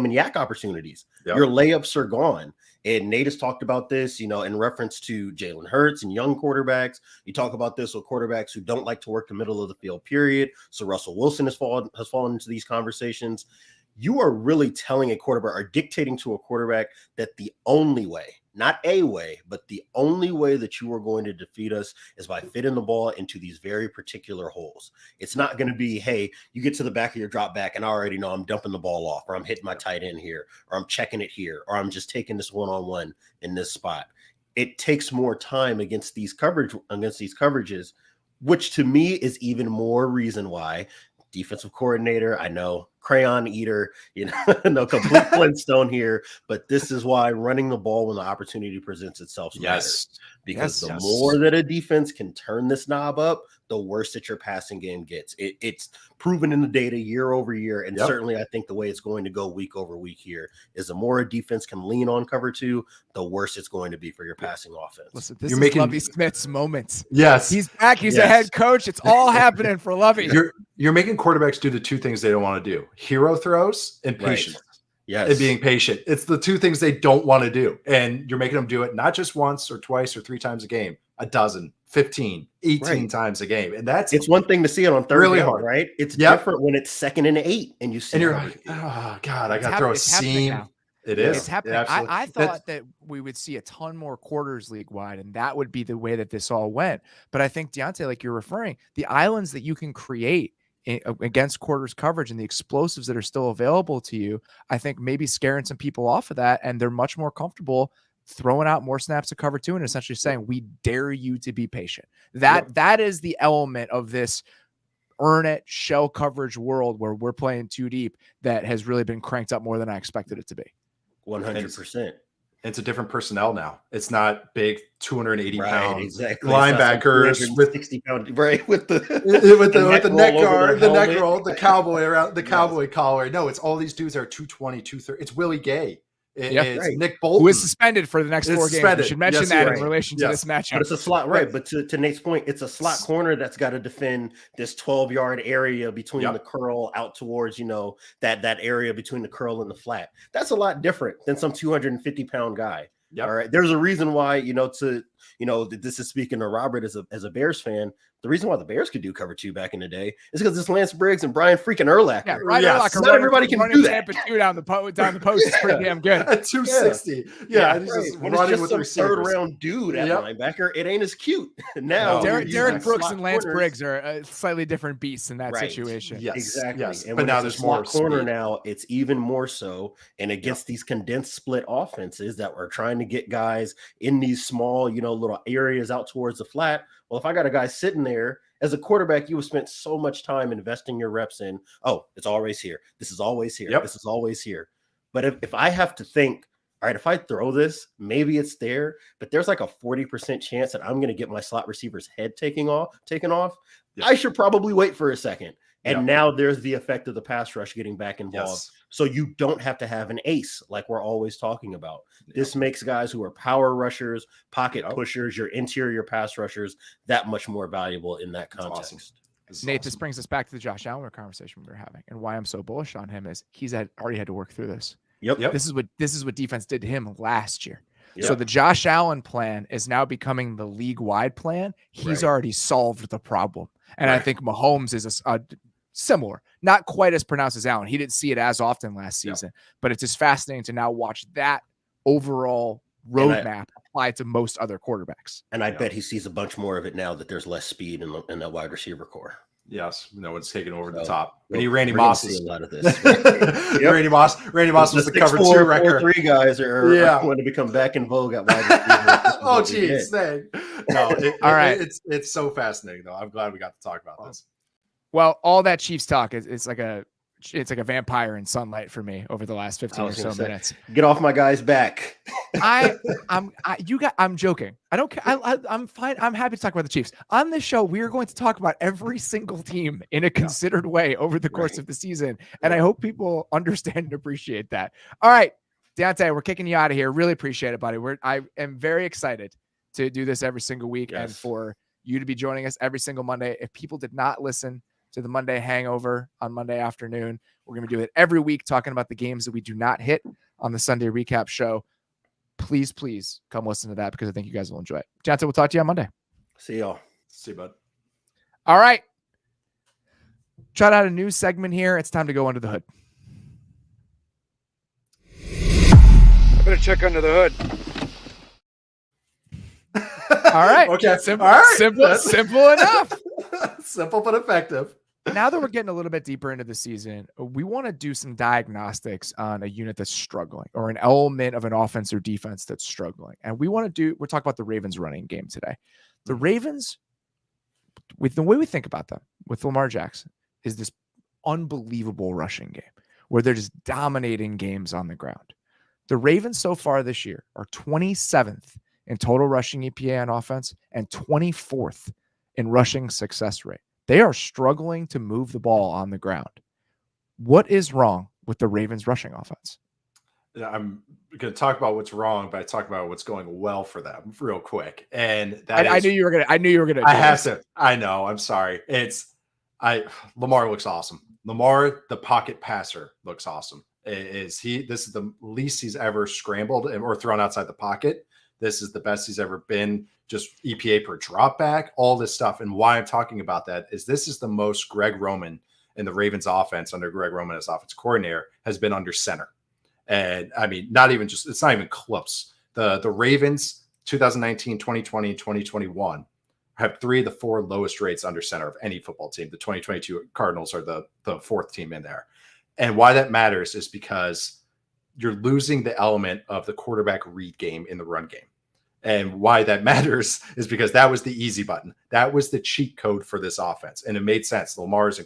and yak opportunities. Yep. Your layups are gone. And Nate has talked about this, in reference to Jalen Hurts and young quarterbacks. You talk about this with quarterbacks who don't like to work the middle of the field, period. So Russell Wilson has fallen into these conversations. You are really telling a quarterback or dictating to a quarterback that the only way, not a way, but the only way that you are going to defeat us is by fitting the ball into these very particular holes. It's not going to be, hey, you get to the back of your drop back and I already know I'm dumping the ball off, or I'm hitting my tight end here, or I'm checking it here, or I'm just taking this one-on-one in this spot. It takes more time against these coverages, which to me is even more reason why defensive coordinator, I know, crayon eater, no complete Flintstone here, but this is why running the ball when the opportunity presents itself matters. Because the more that a defense can turn this knob up, the worse that your passing game gets. It's proven in the data year over year, and certainly I think the way it's going to go week over week here is the more a defense can lean on cover 2, the worse it's going to be for your passing offense.
Listen, this is Lovie Smith's moment.
Yes.
He's back. He's a head coach. It's all happening for Lovie.
You're making quarterbacks do the 2 things they don't want to do: hero throws and patience.
Yes.
And being patient. It's the 2 things they don't want to do. And you're making them do it not just once or twice or 3 times a game, a dozen, 15, 18 times a game. And it's
one thing to see it on third
really
down,
hard,
right? It's different when it's 2nd and 8 and you see,
and you're like, oh God, I got to throw a seam. It is.
It's happening. I thought that we would see a ton more quarters league wide, and that would be the way that this all went. But I think, Deontay, like you're referring, the islands that you can create against quarters coverage and the explosives that are still available to you, I think maybe scaring some people off of that, and they're much more comfortable throwing out more snaps to cover 2 and essentially saying, we dare you to be patient. That is the element of this earn it shell coverage world where we're playing 2 deep that has really been cranked up more than I expected it to be.
100%.
It's a different personnel now. It's not big 280 pound
linebackers
with
60 pound with the
neck guard, the neck roll, the cowboy around the cowboy collar. No, it's all these dudes are 220, 230. It's Willie Gay. It's Nick Bolton,
who is suspended for the next 4 games. We should mention that in relation to this matchup.
But it's a slot, right? But to Nate's point, it's a slot corner that's got to defend this 12-yard area between the curl out towards that area between the curl and the flat. That's a lot different than some 250-pound guy. All right. There's a reason why this is speaking to Robert as a Bears fan. The reason why the Bears could do cover 2 back in the day is because it's Lance Briggs and Brian freaking Urlacher.
Yeah, right. Urlacher, not everybody can do that. Tampa 2 down the post is pretty damn good.
At 260. Yeah. When
it's just some third-round dude at linebacker, it ain't as cute. Now,
Derek Brooks and Lance Briggs are slightly different beasts in that situation.
Yes, exactly.
Yes.
And
but now there's more
corner now, it's even more so. And against these condensed split offenses that we're trying to get guys in these small, little areas out towards the flat. Well, if I got a guy sitting there as a quarterback, you have spent so much time investing your reps in, it's always here. This is always here. This is always here. But if I have to think, all right, if I throw this, maybe it's there, but there's like a 40% chance that I'm going to get my slot receiver's head taken off. I should probably wait for a second. And now there's the effect of the pass rush getting back involved. So you don't have to have an ace like we're always talking about. This makes guys who are power rushers, pocket pushers, your interior pass rushers that much more valuable in that context.
Awesome. Nate, this brings us back to the Josh Allen conversation we were having, and why I'm so bullish on him is he's already had to work through this.
Yep.
This is what defense did to him last year.
Yep.
So the Josh Allen plan is now becoming the league-wide plan. He's already solved the problem. And I think Mahomes is a similar, not quite as pronounced as Allen. He didn't see it as often last season, but it's just fascinating to now watch that overall roadmap applied to most other quarterbacks.
And I bet he sees a bunch more of it now that there's less speed in that wide receiver core.
Yes, no one's taking over the
So,
top.
Well,
Randy Moss is
a lot of this.
Randy Moss was the cover 2 record.
4-3 guys are going to become back in vogue at wide receiver.
Oh, geez, dang. No,
all right.
It's so fascinating though. I'm glad we got to talk about this.
Well, all that Chiefs talk is like a vampire in sunlight for me over the last 15 or so minutes.
Get off my guy's back.
I'm joking. I don't care. I'm fine. I'm happy to talk about the Chiefs. On this show, we are going to talk about every single team in a considered way over the course of the season. And I hope people understand and appreciate that. All right, Deontay, we're kicking you out of here. Really appreciate it, buddy. I am very excited to do this every single week and for you to be joining us every single Monday. If people did not listen to the Monday Hangover on Monday afternoon, we're going to do it every week, talking about the games that we do not hit on the Sunday recap show. Please come listen to that because I think you guys will enjoy it. Johnson, we'll talk to you on Monday.
See y'all.
See you, bud.
All right. Tried out a new segment here. It's time to go under the hood.
I better check under the hood.
All right.
Okay.
Simple,
All right.
simple enough.
Simple but effective.
Now that we're getting a little bit deeper into the season, we want to do some diagnostics on a unit that's struggling or an element of an offense or defense that's struggling. And we're talking about the Ravens running game today. The Ravens, with the way we think about them with Lamar Jackson, is this unbelievable rushing game where they're just dominating games on the ground. The Ravens so far this year are 27th in total rushing EPA on offense and 24th in rushing success rate. They are struggling to move the ball on the ground. What is wrong with the Ravens rushing offense?
I'm going to talk about what's wrong, but I talk about what's going well for them real quick. And
I knew you were going to.
I have to. I know. I'm sorry. Lamar looks awesome. Lamar, the pocket passer, looks awesome. This is the least he's ever scrambled or thrown outside the pocket. This is the best he's ever been. Just EPA per drop back, all this stuff. And why I'm talking about that is this is the most Greg Roman in the Ravens offense under Greg Roman as offensive coordinator has been under center. And I mean, it's not even close. The Ravens 2019, 2020, 2021 have 3 of the 4 lowest rates under center of any football team. The 2022 Cardinals are the 4th team in there. And why that matters is because you're losing the element of the quarterback read game in the run game. And why that matters is because that was the easy button. That was the cheat code for this offense. And it made sense. Lamar's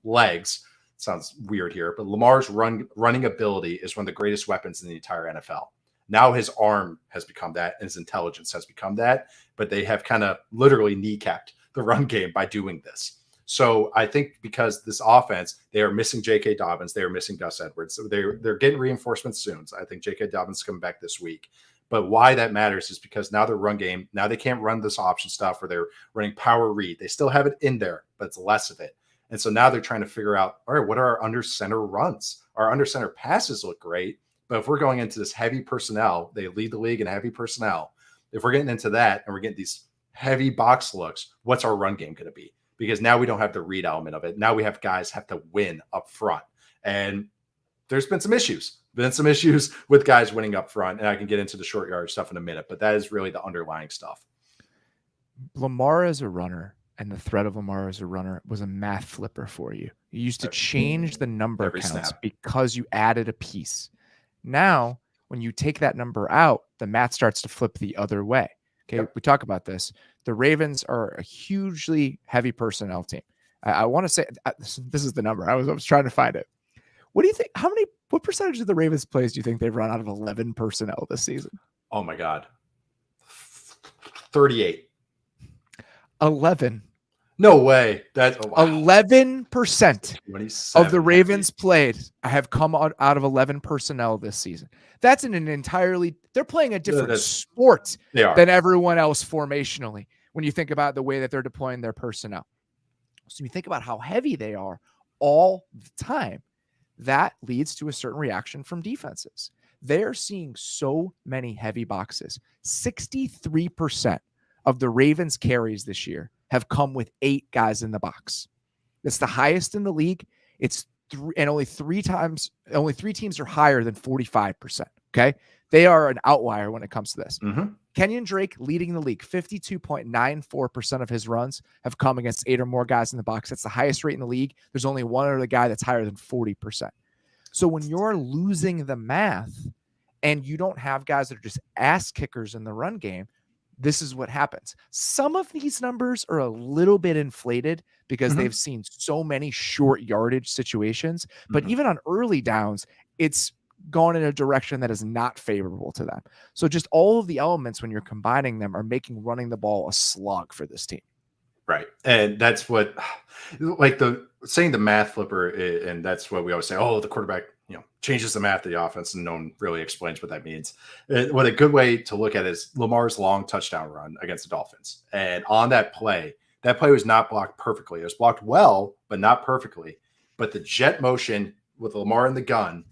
legs, sounds weird here, but Lamar's running ability is one of the greatest weapons in the entire NFL. Now his arm has become that and his intelligence has become that, but they have kind of literally kneecapped the run game by doing this. So I think because this offense, they are missing J.K. Dobbins, they are missing Gus Edwards. So they're getting reinforcements soon. So I think J.K. Dobbins is coming back this week. But why that matters is because now their run game, now they can't run this option stuff where they're running power read. They still have it in there, but it's less of it. And so now they're trying to figure out, all right, what are our under center runs? Our under center passes look great, but if we're going into this heavy personnel, they lead the league in heavy personnel. If we're getting into that and we're getting these heavy box looks, what's our run game going to be? Because now we don't have the read element of it. Now we have guys have to win up front. And there's been some issues. With guys winning up front, and I can get into the short yard stuff in a minute, but that is really the underlying stuff.
Lamar as a runner and the threat of Lamar as a runner was a math flipper for you. You used to change the number
Every
counts
snap.
because you added a piece. Now, when you take that number out, the math starts to flip the other way. Okay,
Yep.
We talk about this. The Ravens are a hugely heavy personnel team. I want to say this is the number. I was trying to find it. What do you think? What percentage of the Ravens plays do you think they've run out of 11 personnel this season?
Oh my God. 38.
11.
No way. That's
11% of the Ravens played have come out of 11 personnel this season. That's they're playing a different sport than everyone else formationally when you think about the way that they're deploying their personnel. So you think about how heavy they are all the time. That leads to a certain reaction from defenses. They're seeing so many heavy boxes. 63% of the Ravens carries this year have come with 8 guys in the box. It's the highest in the league. It's only three teams are higher than 45%. Okay. They are an outlier when it comes to this. Kenyon Drake leading the league. 52.94% of his runs have come against 8 or more guys in the box. That's the highest rate in the league. There's only one other guy that's higher than 40%. So when you're losing the math and you don't have guys that are just ass kickers in the run game, this is what happens. Some of these numbers are a little bit inflated because they've seen so many short yardage situations. But even on early downs, it's gone in a direction that is not favorable to them. So just all of the elements when you're combining them are making running the ball a slog for this team.
Right. And that's what, like saying the math flipper, and that's what we always say, oh, the quarterback, changes the math of the offense, and no one really explains what that means. What a good way to look at is Lamar's long touchdown run against the Dolphins. And on that play was not blocked perfectly. It was blocked well, but not perfectly. But the jet motion with Lamar in the gun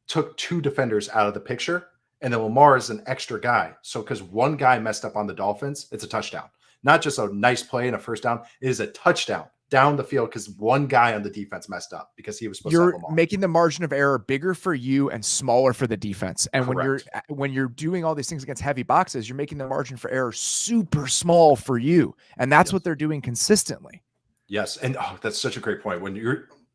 took 2 defenders out of the picture, and then Lamar is an extra guy. So because one guy messed up on the Dolphins, it's a touchdown. Not just a nice play and a first down. It is a touchdown down the field because one guy on the defense messed up because he was supposed to have Lamar.
Making the margin of error bigger for you and smaller for the defense. And when you're doing all these things against heavy boxes, you're making the margin for error super small for you. And that's what they're doing consistently.
Yes. And that's such a great point. When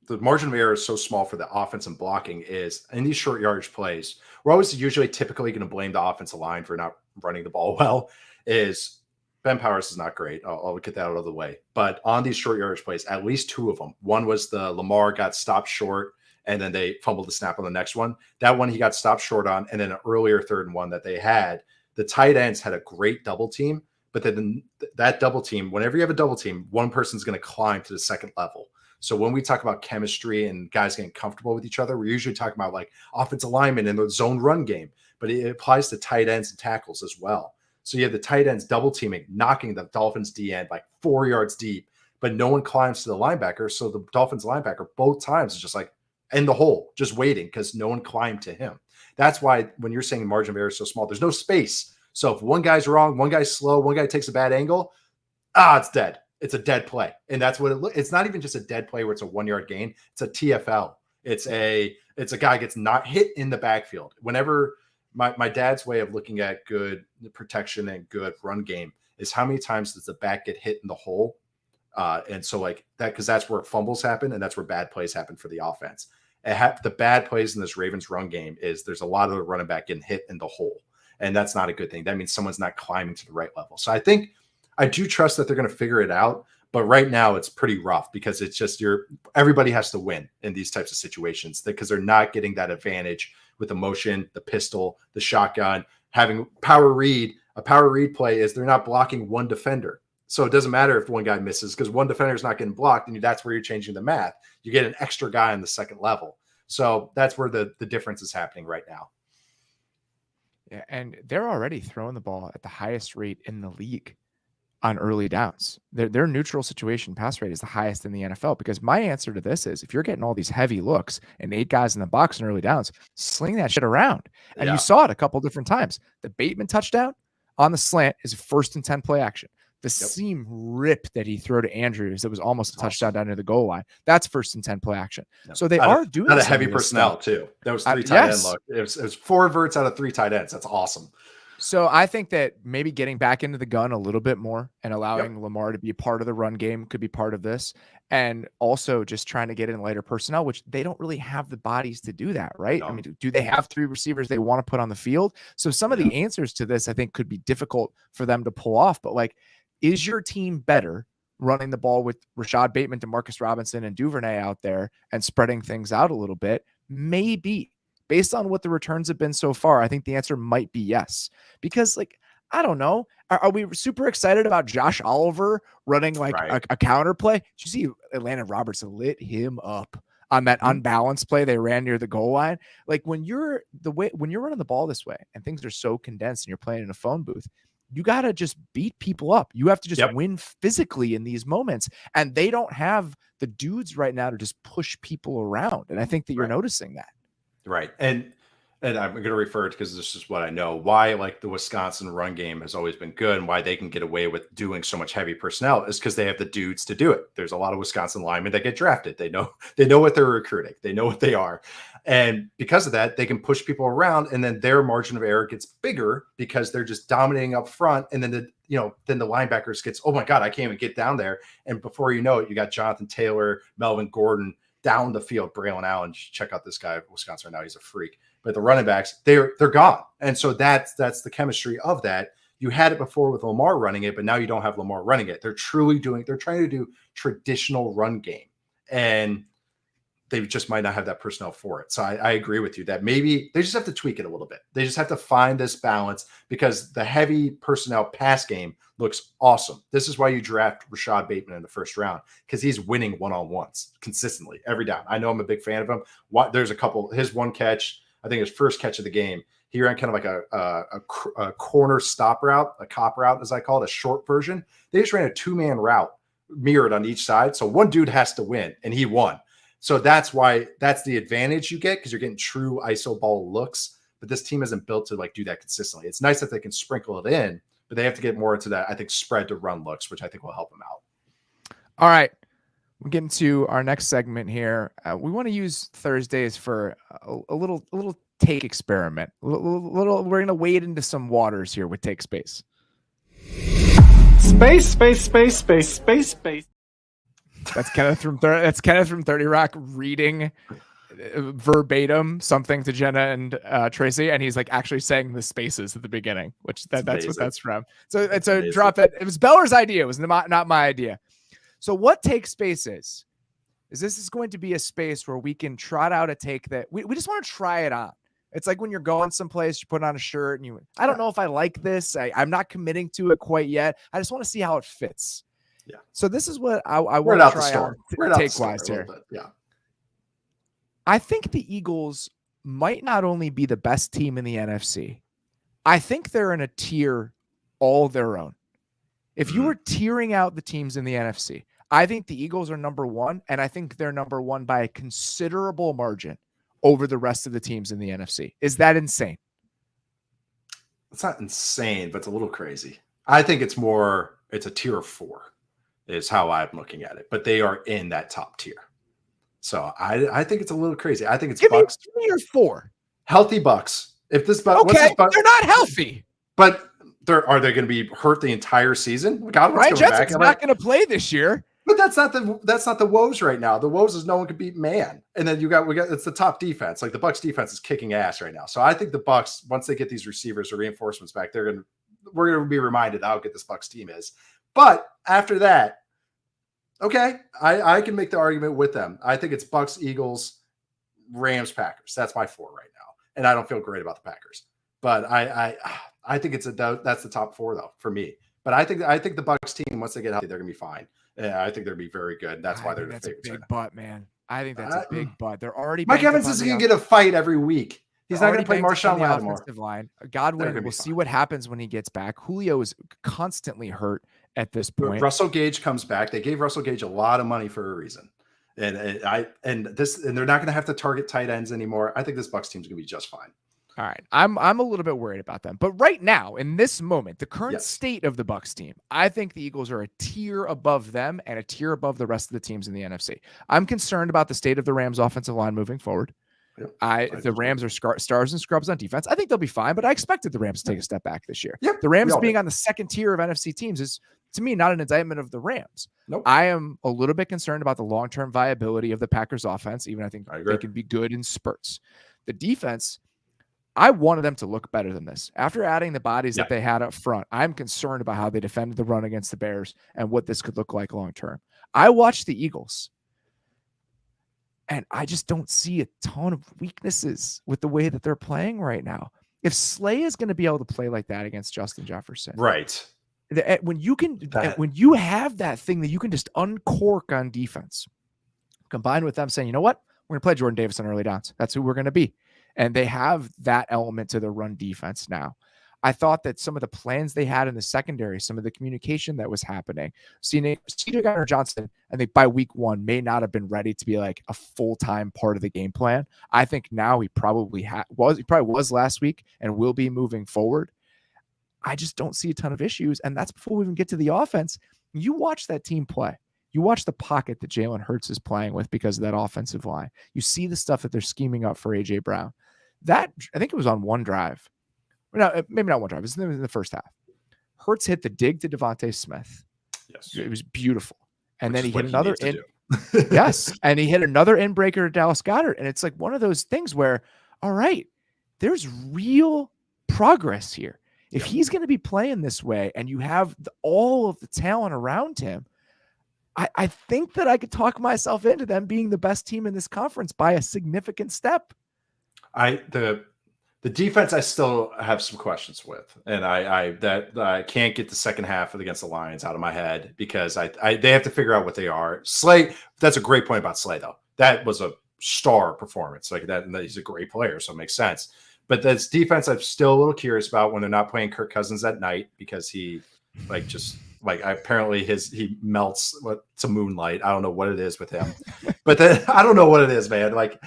the margin of error is so small for the offense and blocking is in these short yardage plays, we're always typically going to blame the offensive line for not running the ball well. Is Ben Powers is not great. I'll get that out of the way. But on these short yardage plays, at least 2 of them. One was the Lamar got stopped short, and then they fumbled the snap on the next one. That one he got stopped short on, and then an earlier third one that they had, the tight ends had a great double team. But then that double team, whenever you have a double team, one person's going to climb to the second level. So when we talk about chemistry and guys getting comfortable with each other, we're usually talking about like offensive linemen in the zone run game, but it applies to tight ends and tackles as well. So you have the tight ends double teaming, knocking the Dolphins D end like 4 yards deep, but no one climbs to the linebacker. So the Dolphins linebacker both times is just like in the hole, just waiting because no one climbed to him. That's why when you're saying margin of error is so small, there's no space. So if one guy's wrong, one guy's slow, one guy takes a bad angle, it's dead. It's a dead play. And that's what it's not even just a dead play where it's a 1 yard gain. It's a TFL. It's a guy gets not hit in the backfield. Whenever my dad's way of looking at good protection and good run game is how many times does the back get hit in the hole? And so like that, because that's where fumbles happen and that's where bad plays happen for the offense. The bad plays in this Ravens run game is there's a lot of the running back getting hit in the hole. And that's not a good thing. That means someone's not climbing to the right level. So I do trust that they're going to figure it out, but right now it's pretty rough because it's just everybody has to win in these types of situations because they're not getting that advantage with the motion, the pistol, the shotgun, having power read. A power read play is they're not blocking one defender. So it doesn't matter if one guy misses because one defender is not getting blocked, and that's where you're changing the math. You get an extra guy on the second level. So that's where the difference is happening right now.
Yeah, and they're already throwing the ball at the highest rate in the league on early downs. Their neutral situation pass rate is the highest in the NFL because my answer to this is if you're getting all these heavy looks and 8 guys in the box in early downs, sling that shit around. And you saw it a couple different times. The Bateman touchdown on the slant is a 1st and 10 play action. The seam rip that he threw to Andrews that was almost a touchdown down near the goal line. That's 1st and 10 play action. So they are doing
a heavy personnel too. That was 3 tight end look. It was 4 verts out of 3 tight ends. That's awesome.
So I think that maybe getting back into the gun a little bit more and allowing Lamar to be a part of the run game could be part of this. And also just trying to get in lighter personnel, which they don't really have the bodies to do that, right? No. I mean, do they have 3 receivers they want to put on the field? So some of the answers to this, I think, could be difficult for them to pull off. But like, is your team better running the ball with Rashad Bateman, Demarcus Robinson, and Duvernay out there and spreading things out a little bit? Maybe. Based on what the returns have been so far, I think the answer might be yes. Because, like, I don't know. Are we super excited about Josh Oliver running like a counter play? Did you see Atlanta Robertson lit him up on that unbalanced play they ran near the goal line? Like when you're running the ball this way and things are so condensed and you're playing in a phone booth, you got to just beat people up. You have to just win physically in these moments. And they don't have the dudes right now to just push people around. And I think that you're noticing that.
Right. And and I'm going to refer to because this is what I know, why like the Wisconsin run game has always been good and why they can get away with doing so much heavy personnel is because they have the dudes to do it. There's a lot of Wisconsin linemen that get drafted. They know what they're recruiting. They know what they are. And because of that, they can push people around, and then their margin of error gets bigger because they're just dominating up front. And then the linebackers gets, oh my God, I can't even get down there. And before you know it, you got Jonathan Taylor, Melvin Gordon down the field. Braylon Allen, check out this guy, Wisconsin right now. He's a freak. But the running backs, they're gone. And so that's the chemistry of that. You had it before with Lamar running it, but now you don't have Lamar running it. They're trying to do traditional run game. And they just might not have that personnel for it. So I agree with you that maybe they just have to tweak it a little bit. They just have to find this balance because the heavy personnel pass game looks awesome. This is why you draft Rashad Bateman in the first round, because he's winning one-on-ones consistently every down. I know I'm a big fan of him. There's a couple, his one catch, I think his first catch of the game, he ran kind of like a corner stop route, a cop route, as I call it, a short version. They just ran a two-man route mirrored on each side. So one dude has to win, and he won. So that's the advantage you get, because you're getting true ISO ball looks. But this team isn't built to like do that consistently. It's nice that they can sprinkle it in, but they have to get more into that, I think, spread to run looks, which I think will help them out. All
right. We're getting to our next segment here. We want to use Thursdays for a little take experiment. We're going to wade into some waters here with Take Space.
Space.
That's Kenneth from 30 Rock reading verbatim something to Jenna and Tracy, and he's like actually saying the spaces at the beginning, which that's what that's from. So it's a drop that it was Beller's idea. It was not my idea. So what Take Space is this is going to be a space where we can trot out a take that we just want to try it on. It's like when you're going someplace, you put on a shirt and I don't know if I like this. I'm not committing to it quite yet. I just want to see how it fits.
Yeah.
So this is what I want to try out take wise here.
Yeah.
I think the Eagles might not only be the best team in the NFC. I think they're in a tier all their own. If you were tiering out the teams in the NFC, I think the Eagles are number one, and I think they're number one by a considerable margin over the rest of the teams in the NFC. Is that insane?
It's not insane, but it's a little crazy. I think it's a tier 4 is how I'm looking at it, but they are in that top tier. So I think it's a little crazy. I think it's Bucks.
Give me your 4.
Healthy Bucks. If this Bucks,
okay, they're not healthy.
But are they going to be hurt the entire season?
Ryan Jensen's not going to play this year.
But that's not the woes right now. The woes is no one can beat man. And then we got it's the top defense. Like the Bucks defense is kicking ass right now. So I think the Bucks, once they get these receivers or reinforcements back, we're going to be reminded how good this Bucks team is. But after that, okay, I can make the argument with them. I think it's Bucks, Eagles, Rams, Packers. That's my 4 right now. And I don't feel great about the Packers. But I think that's the top 4 though for me. But I think the Bucks team, once they get healthy, they're going to be fine. Yeah, I think they're going to be very good. That's why they're the favorites.
That's a big butt, man. I think that's a big butt. They're already.
Mike Evans is going to get a fight every week. He's not going to play Marshawn Lattimore.
Line. Godwin, we'll see what happens when he gets back. Julio is constantly hurt at this point.
Russell Gage comes back. They gave Russell Gage a lot of money for a reason. And they're not going to have to target tight ends anymore. I think this Bucks team's going to be just fine.
All right. I'm a little bit worried about them. But right now, in this moment, the current state of the Bucks team, I think the Eagles are a tier above them and a tier above the rest of the teams in the NFC. I'm concerned about the state of the Rams offensive line moving forward. Yep. The Rams are stars and scrubs on defense. I think they'll be fine, but I expected the Rams to take a step back this year.
Yep.
The Rams being on the second tier of NFC teams is, to me, not an indictment of the Rams.
Nope.
I am a little bit concerned about the long-term viability of the Packers offense, even I think they can be good in spurts. The defense, I wanted them to look better than this. After adding the bodies that they had up front, I'm concerned about how they defended the run against the Bears and what this could look like long-term. I watched the Eagles, and I just don't see a ton of weaknesses with the way that they're playing right now. If Slay is going to be able to play like that against Justin Jefferson,
right?
When you have that thing that you can just uncork on defense, combined with them saying, you know what, we're going to play Jordan Davis on early downs. That's who we're going to be. And they have that element to the run defense now. I thought that some of the plans they had in the secondary, some of the communication that was happening, C.J. Gardner-Johnson, I think by week 1 may not have been ready to be like a full-time part of the game plan. I think now he probably was last week and will be moving forward. I just don't see a ton of issues. And that's before we even get to the offense. You watch that team play. You watch the pocket that Jalen Hurts is playing with because of that offensive line. You see the stuff that they're scheming up for A.J. Brown. That, I think it was on one drive. No, maybe not one drive. It was in the first half. Hurts hit the dig to Devontae Smith.
Yes.
It was beautiful. And
Which
then he hit another in.
Yes.
And he hit another in breaker to Dallas Goedert. And it's like one of those things where, all right, there's real progress here. If he's going to be playing this way and you have all of the talent around him, I think that I could talk myself into them being the best team in this conference by a significant step.
The defense I still have some questions with, and I can't get the second half against the Lions out of my head because they have to figure out what they are. Slay, that's a great point about Slay though. That was a star performance like that, and he's a great player, so it makes sense. But this defense, I'm still a little curious about when they're not playing Kirk Cousins at night because he apparently he melts to moonlight. I don't know what it is with him, but then I don't know what it is, man. Like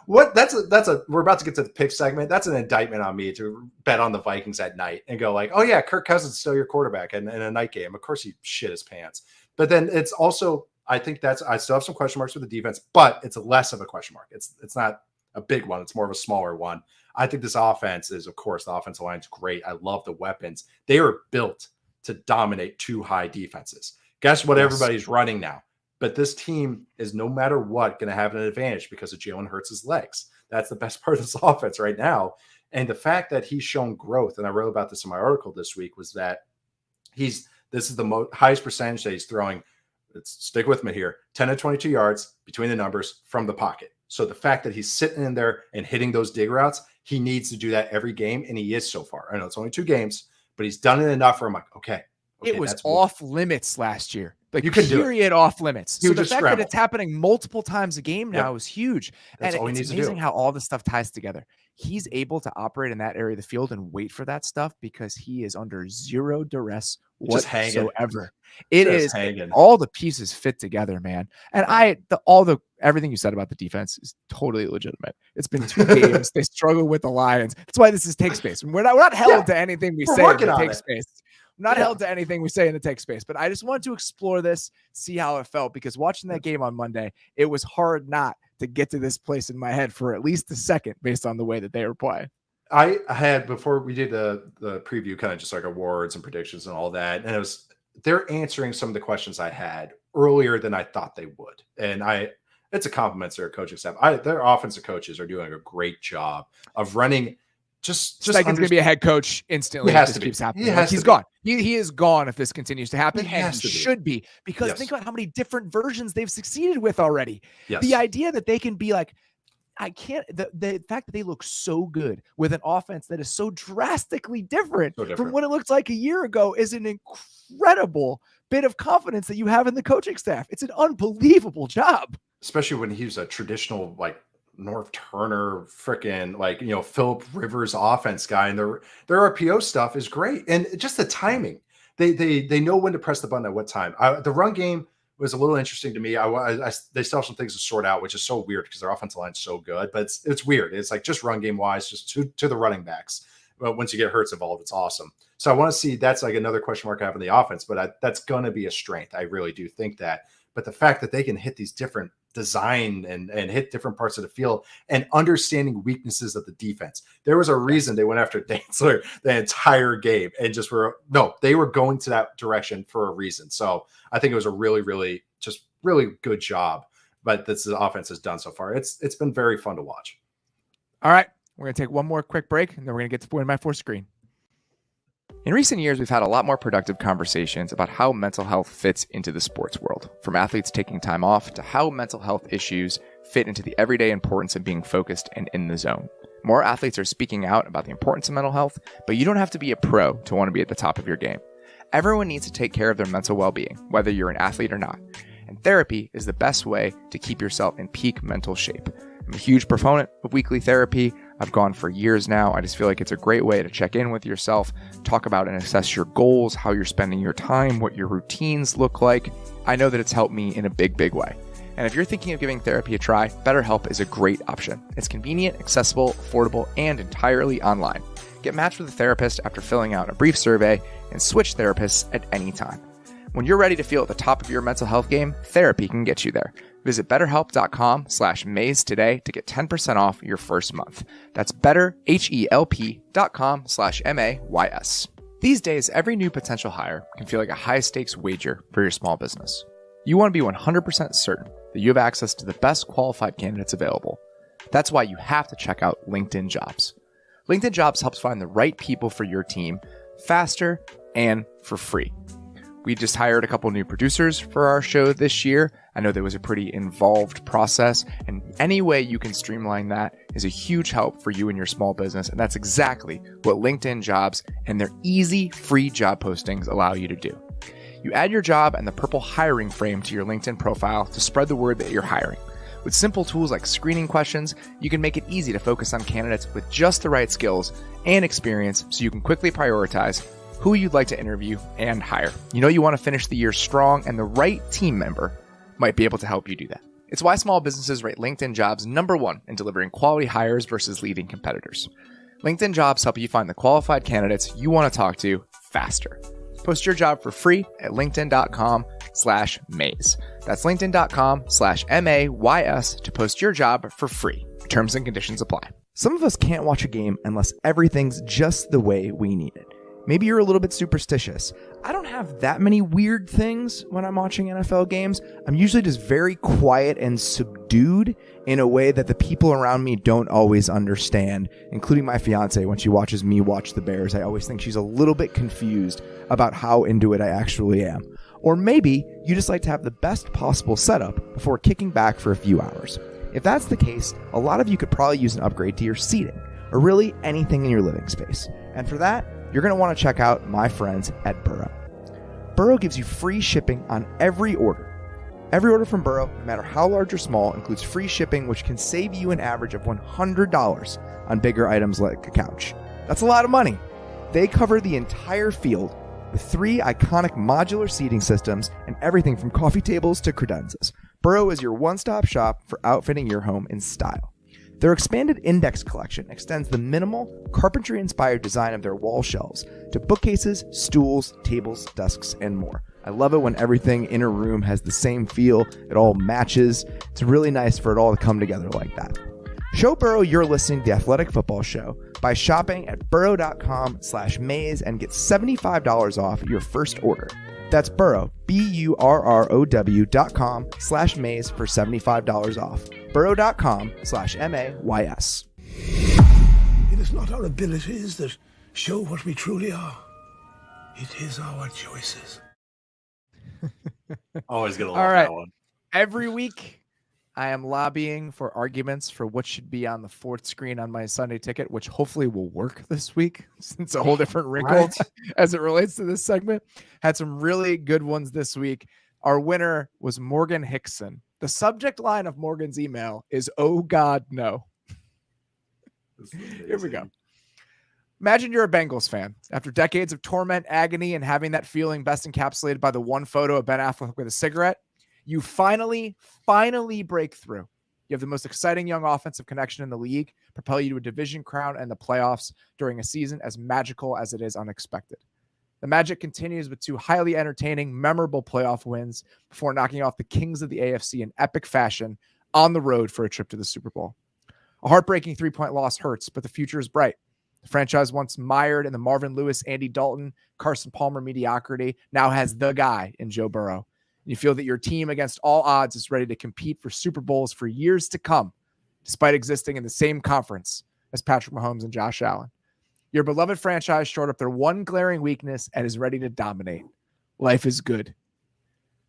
we're about to get to the pick segment. That's an indictment on me to bet on the Vikings at night and go like, oh yeah, Kirk Cousins is still your quarterback in a night game. Of course he shit his pants. But then it's also, I think I still have some question marks with the defense, but it's less of a question mark. It's not a big one. It's more of a smaller one. I think this offense is, of course, the offensive line's great. I love the weapons. They are built to dominate 2 high defenses. Guess what everybody's running now? But this team is no matter what going to have an advantage because of Jalen Hurts' legs. That's the best part of this offense right now. And the fact that he's shown growth, and I wrote about this in my article this week, was that this is the highest percentage that he's throwing. Let's stick with me here. 10 to 22 yards between the numbers from the pocket. So the fact that he's sitting in there and hitting those dig routes, he needs to do that every game, and he is so far. I know it's only 2 games, but he's done it enough where I'm like, okay.
It was off limits last year. Like
you can do it.
Off limits. So the fact
scramble.
that it's happening multiple times a game now is huge.
That's
and
all he
it's
needs
amazing
to do.
how all this stuff ties together. He's able to operate in that area of the field and wait for that stuff because he is under zero duress whatsoever. It is hanging. All the pieces fit together, man. And everything you said about the defense is totally legitimate. It's been 2 games. They struggle with the Lions. That's why this is take space. We're not held to anything we say in the take space. Not held to anything we say in the take space, but I just wanted to explore this, see how it felt, because watching that game on Monday, it was hard not to get to this place in my head for at least a second based on the way that they were playing.
I had, before we did the preview, kind of just like awards and predictions and all that, and they're answering some of the questions I had earlier than I thought they would. And it's a compliment to their coaching staff. Their offensive coaches are doing a great job of running. Just
like he's going to be a head coach instantly. If this keeps happening. He's gone. He is gone if this continues to happen, and he should be, because think about how many different versions they've succeeded with already.
Yes.
The idea that they can be like, the fact that they look so good with an offense that is so drastically different from what it looked like a year ago is an incredible bit of confidence that you have in the coaching staff. It's an unbelievable job.
Especially when he was a traditional, like, North Turner, freaking Philip Rivers offense guy, and their RPO stuff is great, and just the timing. They know when to press the button at what time. The run game was a little interesting to me. They still have some things to sort out, which is so weird because their offensive line's so good, but it's weird. It's like just run game wise, just to the running backs. But once you get Hurts involved, it's awesome. So I want to see. That's like another question mark I have in the offense, but that's going to be a strength. I really do think that. But the fact that they can hit these different design and hit different parts of the field and understanding weaknesses of the defense. There was a reason they went after Dantzler the entire game and they were going to that direction for a reason. So I think it was a really, really, just really good job. But this offense has done so far. It's been very fun to watch.
All right. We're going to take one more quick break, and then we're going to get to Win My Fourth Screen. In recent years, we've had a lot more productive conversations about how mental health fits into the sports world, from athletes taking time off to how mental health issues fit into the everyday importance of being focused and in the zone. More athletes are speaking out about the importance of mental health, but you don't have to be a pro to want to be at the top of your game. Everyone needs to take care of their mental well-being, whether you're an athlete or not. And therapy is the best way to keep yourself in peak mental shape. I'm a huge proponent of weekly therapy. I've gone for years now. I just feel like it's a great way to check in with yourself, talk about and assess your goals, how you're spending your time, what your routines look like. I know that it's helped me in a big, big way. And if you're thinking of giving therapy a try, BetterHelp is a great option. It's convenient, accessible, affordable, and entirely online. Get matched with a therapist after filling out a brief survey and switch therapists at any time. When you're ready to feel at the top of your mental health game, therapy can get you there. Visit betterhelp.com/maze today to get 10% off your first month. That's betterhelp.com/MAYS. These days, every new potential hire can feel like a high-stakes wager for your small business. You want to be 100% certain that you have access to the best qualified candidates available. That's why you have to check out LinkedIn Jobs. LinkedIn Jobs helps find the right people for your team faster and for free. We just hired a couple new producers for our show this year. I know there was a pretty involved process, and any way you can streamline that is a huge help for you and your small business. And that's exactly what LinkedIn Jobs and their easy free job postings allow you to do. You add your job and the purple hiring frame to your LinkedIn profile to spread the word that you're hiring. With simple tools like screening questions, you can make it easy to focus on candidates with just the right skills and experience so you can quickly prioritize who you'd like to interview and hire. You know you want to finish the year strong, and the right team member might be able to help you do that. It's why small businesses rate LinkedIn Jobs #1 in delivering quality hires versus leading competitors. LinkedIn Jobs help you find the qualified candidates you want to talk to faster. Post your job for free at linkedin.com/maze. That's linkedin.com/MAYS to post your job for free. Terms and conditions apply. Some of us can't watch a game unless everything's just the way we need it. Maybe you're a little bit superstitious. I don't have that many weird things when I'm watching NFL games. I'm usually just very quiet and subdued in a way that the people around me don't always understand, including my fiance when she watches me watch the Bears. I always think she's a little bit confused about how into it I actually am. Or maybe you just like to have the best possible setup before kicking back for a few hours. If that's the case, a lot of you could probably use an upgrade to your seating, or really anything in your living space. And for that, you're going to want to check out my friends at Burrow. Burrow gives you free shipping on every order. Every order from Burrow, no matter how large or small, includes free shipping, which can save you an average of $100 on bigger items like a couch. That's a lot of money. They cover the entire field with 3 iconic modular seating systems and everything from coffee tables to credenzas. Burrow is your one-stop shop for outfitting your home in style. Their expanded index collection extends the minimal, carpentry-inspired design of their wall shelves to bookcases, stools, tables, desks, and more. I love it when everything in a room has the same feel. It all matches. It's really nice for it all to come together like that. Show Burrow you're listening to The Athletic Football Show by shopping at burrow.com/maze and get $75 off your first order. That's Burrow, BURROW.com/maze for $75 off. Burrow.com/MAYS.
It is not our abilities that show what we truly are. It is our choices.
Always gonna love
All right.
that one.
Every week, I am lobbying for arguments for what should be on the 4th screen on my Sunday ticket, which hopefully will work this week since it's a whole different wrinkle
Right.
as it relates to this segment. Had some really good ones this week. Our winner was Morgan Hickson. The subject line of Morgan's email is, "Oh God, no." Here we go. Imagine you're a Bengals fan. After decades of torment, agony, and having that feeling best encapsulated by the one photo of Ben Affleck with a cigarette, you finally break through. You have the most exciting young offensive connection in the league, propel you to a division crown and the playoffs during a season as magical as it is unexpected. The magic continues with 2 highly entertaining, memorable playoff wins before knocking off the kings of the AFC in epic fashion on the road for a trip to the Super Bowl. A heartbreaking 3-point loss hurts, but the future is bright. The franchise once mired in the Marvin Lewis, Andy Dalton, Carson Palmer mediocrity now has the guy in Joe Burrow. You feel that your team, against all odds, is ready to compete for Super Bowls for years to come, despite existing in the same conference as Patrick Mahomes and Josh Allen. Your beloved franchise shored up their one glaring weakness and is ready to dominate. Life is good.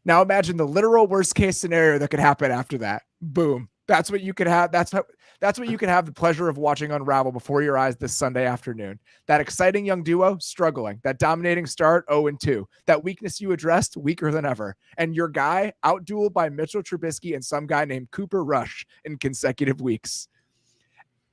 Now imagine the literal worst case scenario that could happen after that. Boom. That's what you could have. That's what you can have the pleasure of watching unravel before your eyes this Sunday afternoon. That exciting young duo struggling. That dominating start 0-2. That weakness you addressed weaker than ever. And your guy outdueled by Mitchell Trubisky and some guy named Cooper Rush in consecutive weeks.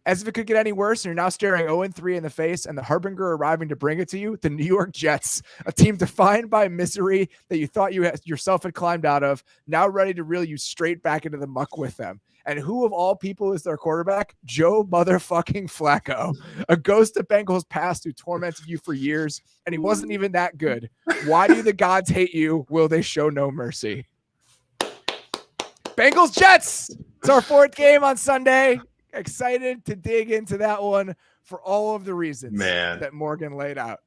As if it could get any worse, and you're now staring 0-3 in the face and the harbinger arriving to bring it to you, the New York Jets, a team defined by misery that you thought you yourself had climbed out of, now ready to reel you straight back into the muck with them. And who of all people is their quarterback? Joe motherfucking Flacco, a ghost of Bengals past who tormented you for years, and he wasn't even that good. Why do the gods hate you? Will they show no mercy? Bengals Jets. It's our 4th game on Sunday. Excited to dig into that one for all of the reasons that Morgan laid out.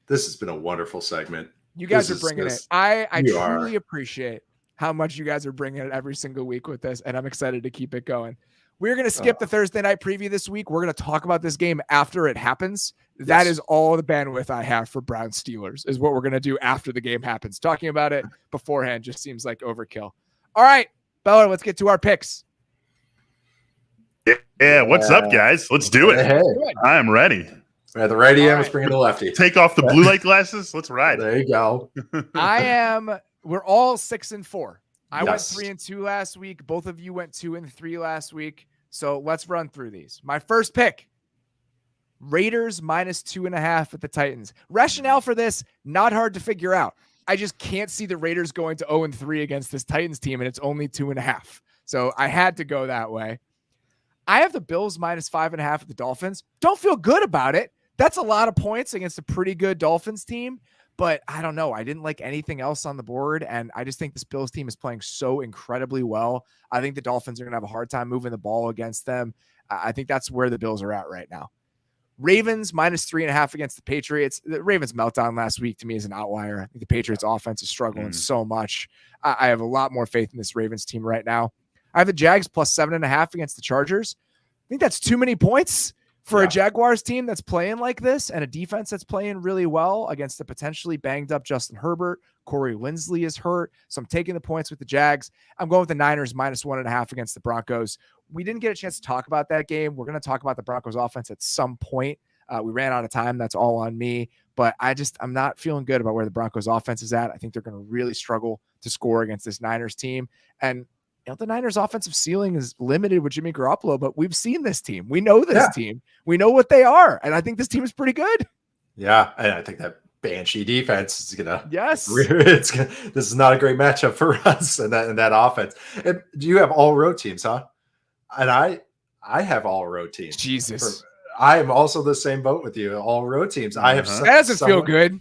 This has been a wonderful segment.
You guys are bringing it. I truly appreciate how much you guys are bringing it every single week with this, and I'm excited to keep it going. We're going to skip the Thursday night preview this week. We're going to talk about this game after it happens. That is all the bandwidth I have for Browns Steelers is what we're going to do after the game happens. Talking about it beforehand just seems like overkill. All right, Bella, let's get to our picks.
Yeah, what's up, guys? Let's do it.
Hey.
I am ready.
The righty end, let's bring in the lefty.
Take off the blue light glasses. Let's ride.
There you go.
We're all 6-4. I went 3-2 last week. Both of you went 2-3 last week. So let's run through these. My first pick, Raiders -2.5 at the Titans. Rationale for this, not hard to figure out. I just can't see the Raiders going to 0-3 against this Titans team, and it's only 2.5. So I had to go that way. I have the Bills -5.5 at the Dolphins. Don't feel good about it. That's a lot of points against a pretty good Dolphins team, but I don't know. I didn't like anything else on the board, and I just think this Bills team is playing so incredibly well. I think the Dolphins are going to have a hard time moving the ball against them. I think that's where the Bills are at right now. Ravens -3.5 against the Patriots. The Ravens meltdown last week to me is an outlier. I think the Patriots offense is struggling so much. I have a lot more faith in this Ravens team right now. I have the Jags +7.5 against the Chargers. I think that's too many points for a Jaguars team that's playing like this and a defense that's playing really well against a potentially banged up Justin Herbert. Corey Linsley is hurt. So I'm taking the points with the Jags. I'm going with the Niners -1.5 against the Broncos. We didn't get a chance to talk about that game. We're going to talk about the Broncos offense at some point. We ran out of time. That's all on me. But I'm not feeling good about where the Broncos offense is at. I think they're going to really struggle to score against this Niners team. And the Niners offensive ceiling is limited with Jimmy Garoppolo, but we've seen this team. We know this team. We know what they are. And I think this team is pretty good.
Yeah. And I think that Banshee defense is going to,
this
is not a great matchup for us and that offense. And you have all road teams, huh? And I have all road teams.
Jesus.
I am also the same boat with you. All road teams. I have.
That doesn't feel good.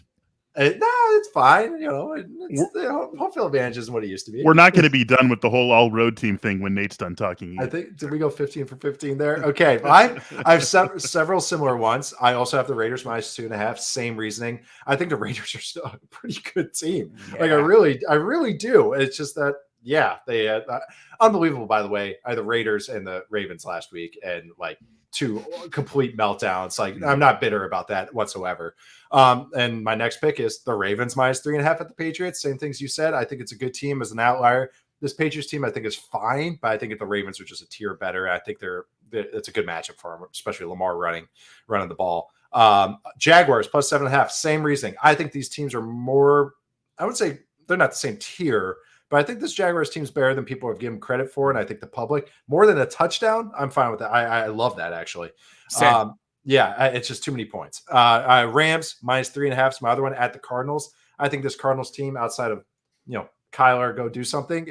It's fine. Home field advantage isn't what it used to be.
We're not going to be done with the whole all road team thing when Nate's done talking.
I think, did we go 15 for 15 there? Okay. I have several similar ones. I also have the Raiders -2.5. Same reasoning. I think the Raiders are still a pretty good team.
Yeah.
Like I really do. It's just that, they unbelievable, by the way. I had the Raiders and the Ravens last week, and like 2 complete meltdowns. Like, I'm not bitter about that whatsoever. And my next pick is the Ravens -3.5 at the Patriots. Same things you said. I think it's a good team as an outlier. This Patriots team, I think, is fine, but I think if the Ravens are just a tier better, I think it's a good matchup for them, especially Lamar running the ball. Jaguars +7.5. Same reasoning. I think these teams are more, I would say they're not the same tier, but I think this Jaguars team is better than people have given credit for, and I think the public, more than a touchdown, I'm fine with that. I love that, actually. It's just too many points. Rams -3.5 is my other one at the Cardinals. I think this Cardinals team, outside of Kyler go do something,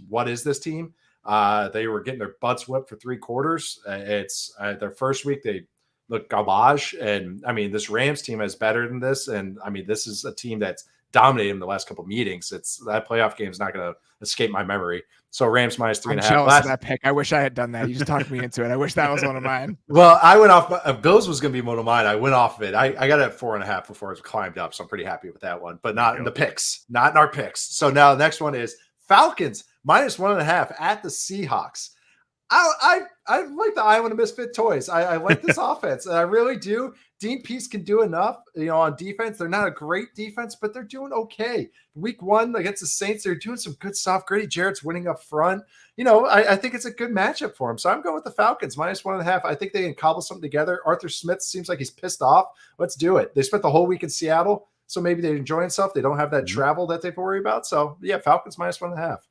what is this team? They were getting their butts whipped for 3 quarters. It's their first week they look garbage, and I mean this Rams team is better than this, and I mean this is a team that's dominated in the last couple of meetings. That playoff game is not going to escape my memory. So Rams -3.5.
I'm jealous of that pick. I wish I had done that. You just talked me into it. I wish that was one of mine.
Well, I went off. Bills was going to be one of mine. I went off of it. I got it at 4.5 before it climbed up. So I'm pretty happy with that one, but not in the picks, not in our picks. So now the next one is Falcons -1.5 at the Seahawks. I like the Iowa Misfit toys. I like this offense. And I really do. Dean Pease can do enough, on defense. They're not a great defense, but they're doing okay. Week 1 against the Saints, they're doing some good stuff. Grady Jarrett's winning up front. I think it's a good matchup for him. So I'm going with the Falcons -1.5. I think they can cobble something together. Arthur Smith seems like he's pissed off. Let's do it. They spent the whole week in Seattle, so maybe they enjoy themselves. They don't have that travel that they have to worry about. So, Falcons -1.5.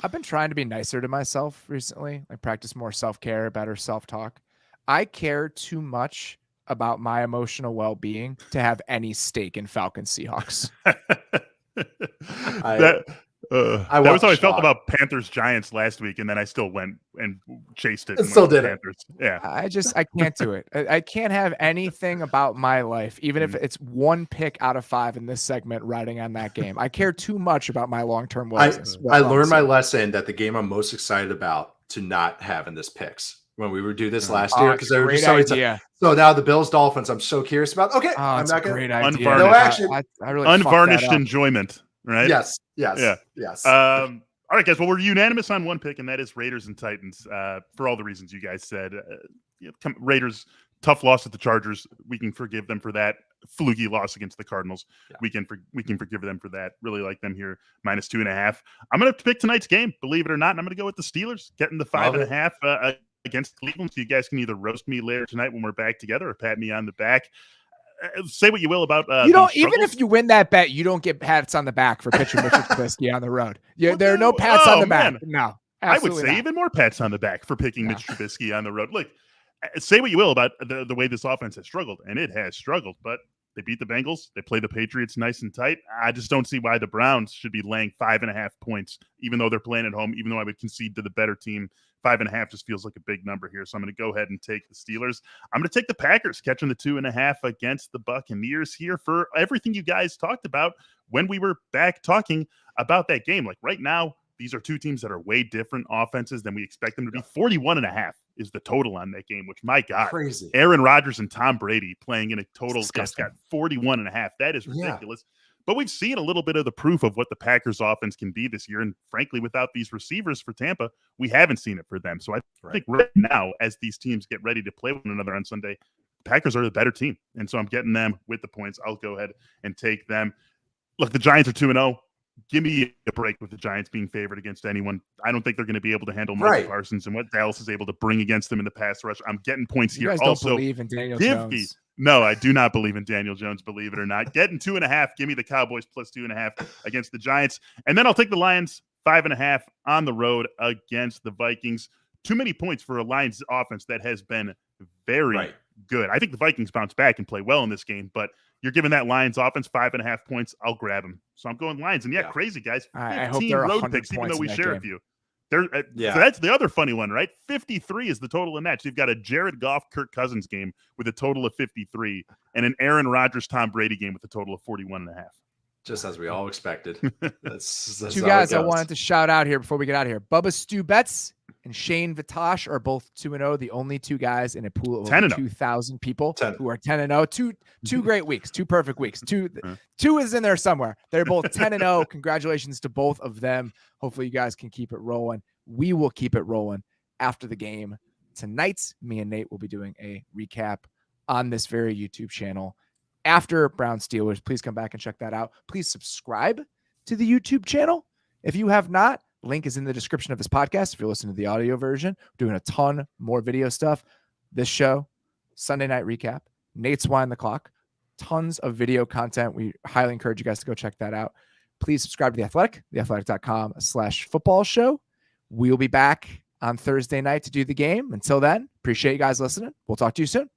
I've been trying to be nicer to myself recently, like practice more self-care, better self-talk. I care too much about my emotional well-being to have any stake in Falcons Seahawks.
That was how I felt about Panthers Giants last week, and then I still went and chased it.
And still did
Panthers. Yeah,
I can't do it. I can't have anything about my life, even if it's one pick out of 5 in this segment riding on that game. I care too much about my long-term wellness.
I learned my lesson that the game I'm most excited about to not have in this picks when we would do this last year, because they were just so excited. So now the Bills-Dolphins, I'm so curious about. Okay, I'm not going to.
No, actually, I really unvarnished enjoyment. Right?
Yes.
All right, guys. Well, we're unanimous on one pick, and that is Raiders and Titans. For all the reasons you guys said, Raiders, tough loss at the Chargers. We can forgive them for that. Fluky loss against the Cardinals. Yeah. We can forgive them for that. Really like them here, -2.5. I'm going to pick tonight's game, believe it or not, and I'm going to go with the Steelers, getting the 5.5 against Cleveland. So you guys can either roast me later tonight when we're back together or pat me on the back. Say what you will about
you don't. Even if you win that bet, you don't get pats on the back for pitching Mitchell Trubisky on the road. Yeah, there are no pats on the back. No,
I would say even more pats on the back for picking Mitch Trubisky on the road. Look, say what you will about the way this offense has struggled, and it has struggled, but they beat the Bengals. They play the Patriots nice and tight. I just don't see why the Browns should be laying 5.5 points, even though they're playing at home, even though I would concede to the better team. 5.5 just feels like a big number here. So I'm going to go ahead and take the Steelers. I'm going to take the Packers, catching the 2.5 against the Buccaneers here for everything you guys talked about when we were back talking about that game. Like right now, these are two teams that are way different offenses than we expect them to be. 41.5 is the total on that game, which, my God,
crazy.
Aaron Rodgers and Tom Brady playing in a total that's got 41.5. That is ridiculous. Yeah. But we've seen a little bit of the proof of what the Packers offense can be this year. And frankly, without these receivers for Tampa, we haven't seen it for them. So I think right now, as these teams get ready to play one another on Sunday, the Packers are the better team. And so I'm getting them with the points. I'll go ahead and take them. Look, the Giants are 2-0. Give me a break with the Giants being favored against anyone. I don't think they're going to be able to handle Michael Parsons and what Dallas is able to bring against them in the pass rush. I'm getting points here.
You guys don't believe in Daniel Jones.
No, I do not believe in Daniel Jones, believe it or not. Getting 2.5. Give me the Cowboys plus 2.5 against the Giants. And then I'll take the Lions 5.5 on the road against the Vikings. Too many points for a Lions offense that has been very good. I think the Vikings bounce back and play well in this game, but you're giving that Lions offense 5.5 points. I'll grab them. So I'm going Lions. And crazy, guys. 15 road picks, even though we share a few. So that's the other funny one, right? 53 is the total in that. So you've got a Jared Goff, Kirk Cousins game with a total of 53 and an Aaron Rodgers, Tom Brady game with a total of 41.5.
Just as we all expected. That's
two guys I wanted to shout out here before we get out of here. Bubba Stu Betts and Shane Vitosh are both 2-0, the only two guys in a pool of over 2,000 people who are 10-0. Two great weeks, 2 perfect weeks. Two is in there somewhere. They're both 10-0. Congratulations to both of them. Hopefully you guys can keep it rolling. We will keep it rolling after the game. Tonight, me and Nate will be doing a recap on this very YouTube channel after Brown Steelers. Please come back and check that out. Please subscribe to the YouTube channel if you have not. Link is in the description of this podcast if you're listening to the audio version. We're doing a ton more video stuff. This show, Sunday night recap, Nate's Wind the Clock, tons of video content. We highly encourage you guys to go check that out. Please subscribe to The Athletic, theathletic.com/football show. We'll be back on Thursday night to do the game. Until then, appreciate you guys listening. We'll talk to you soon.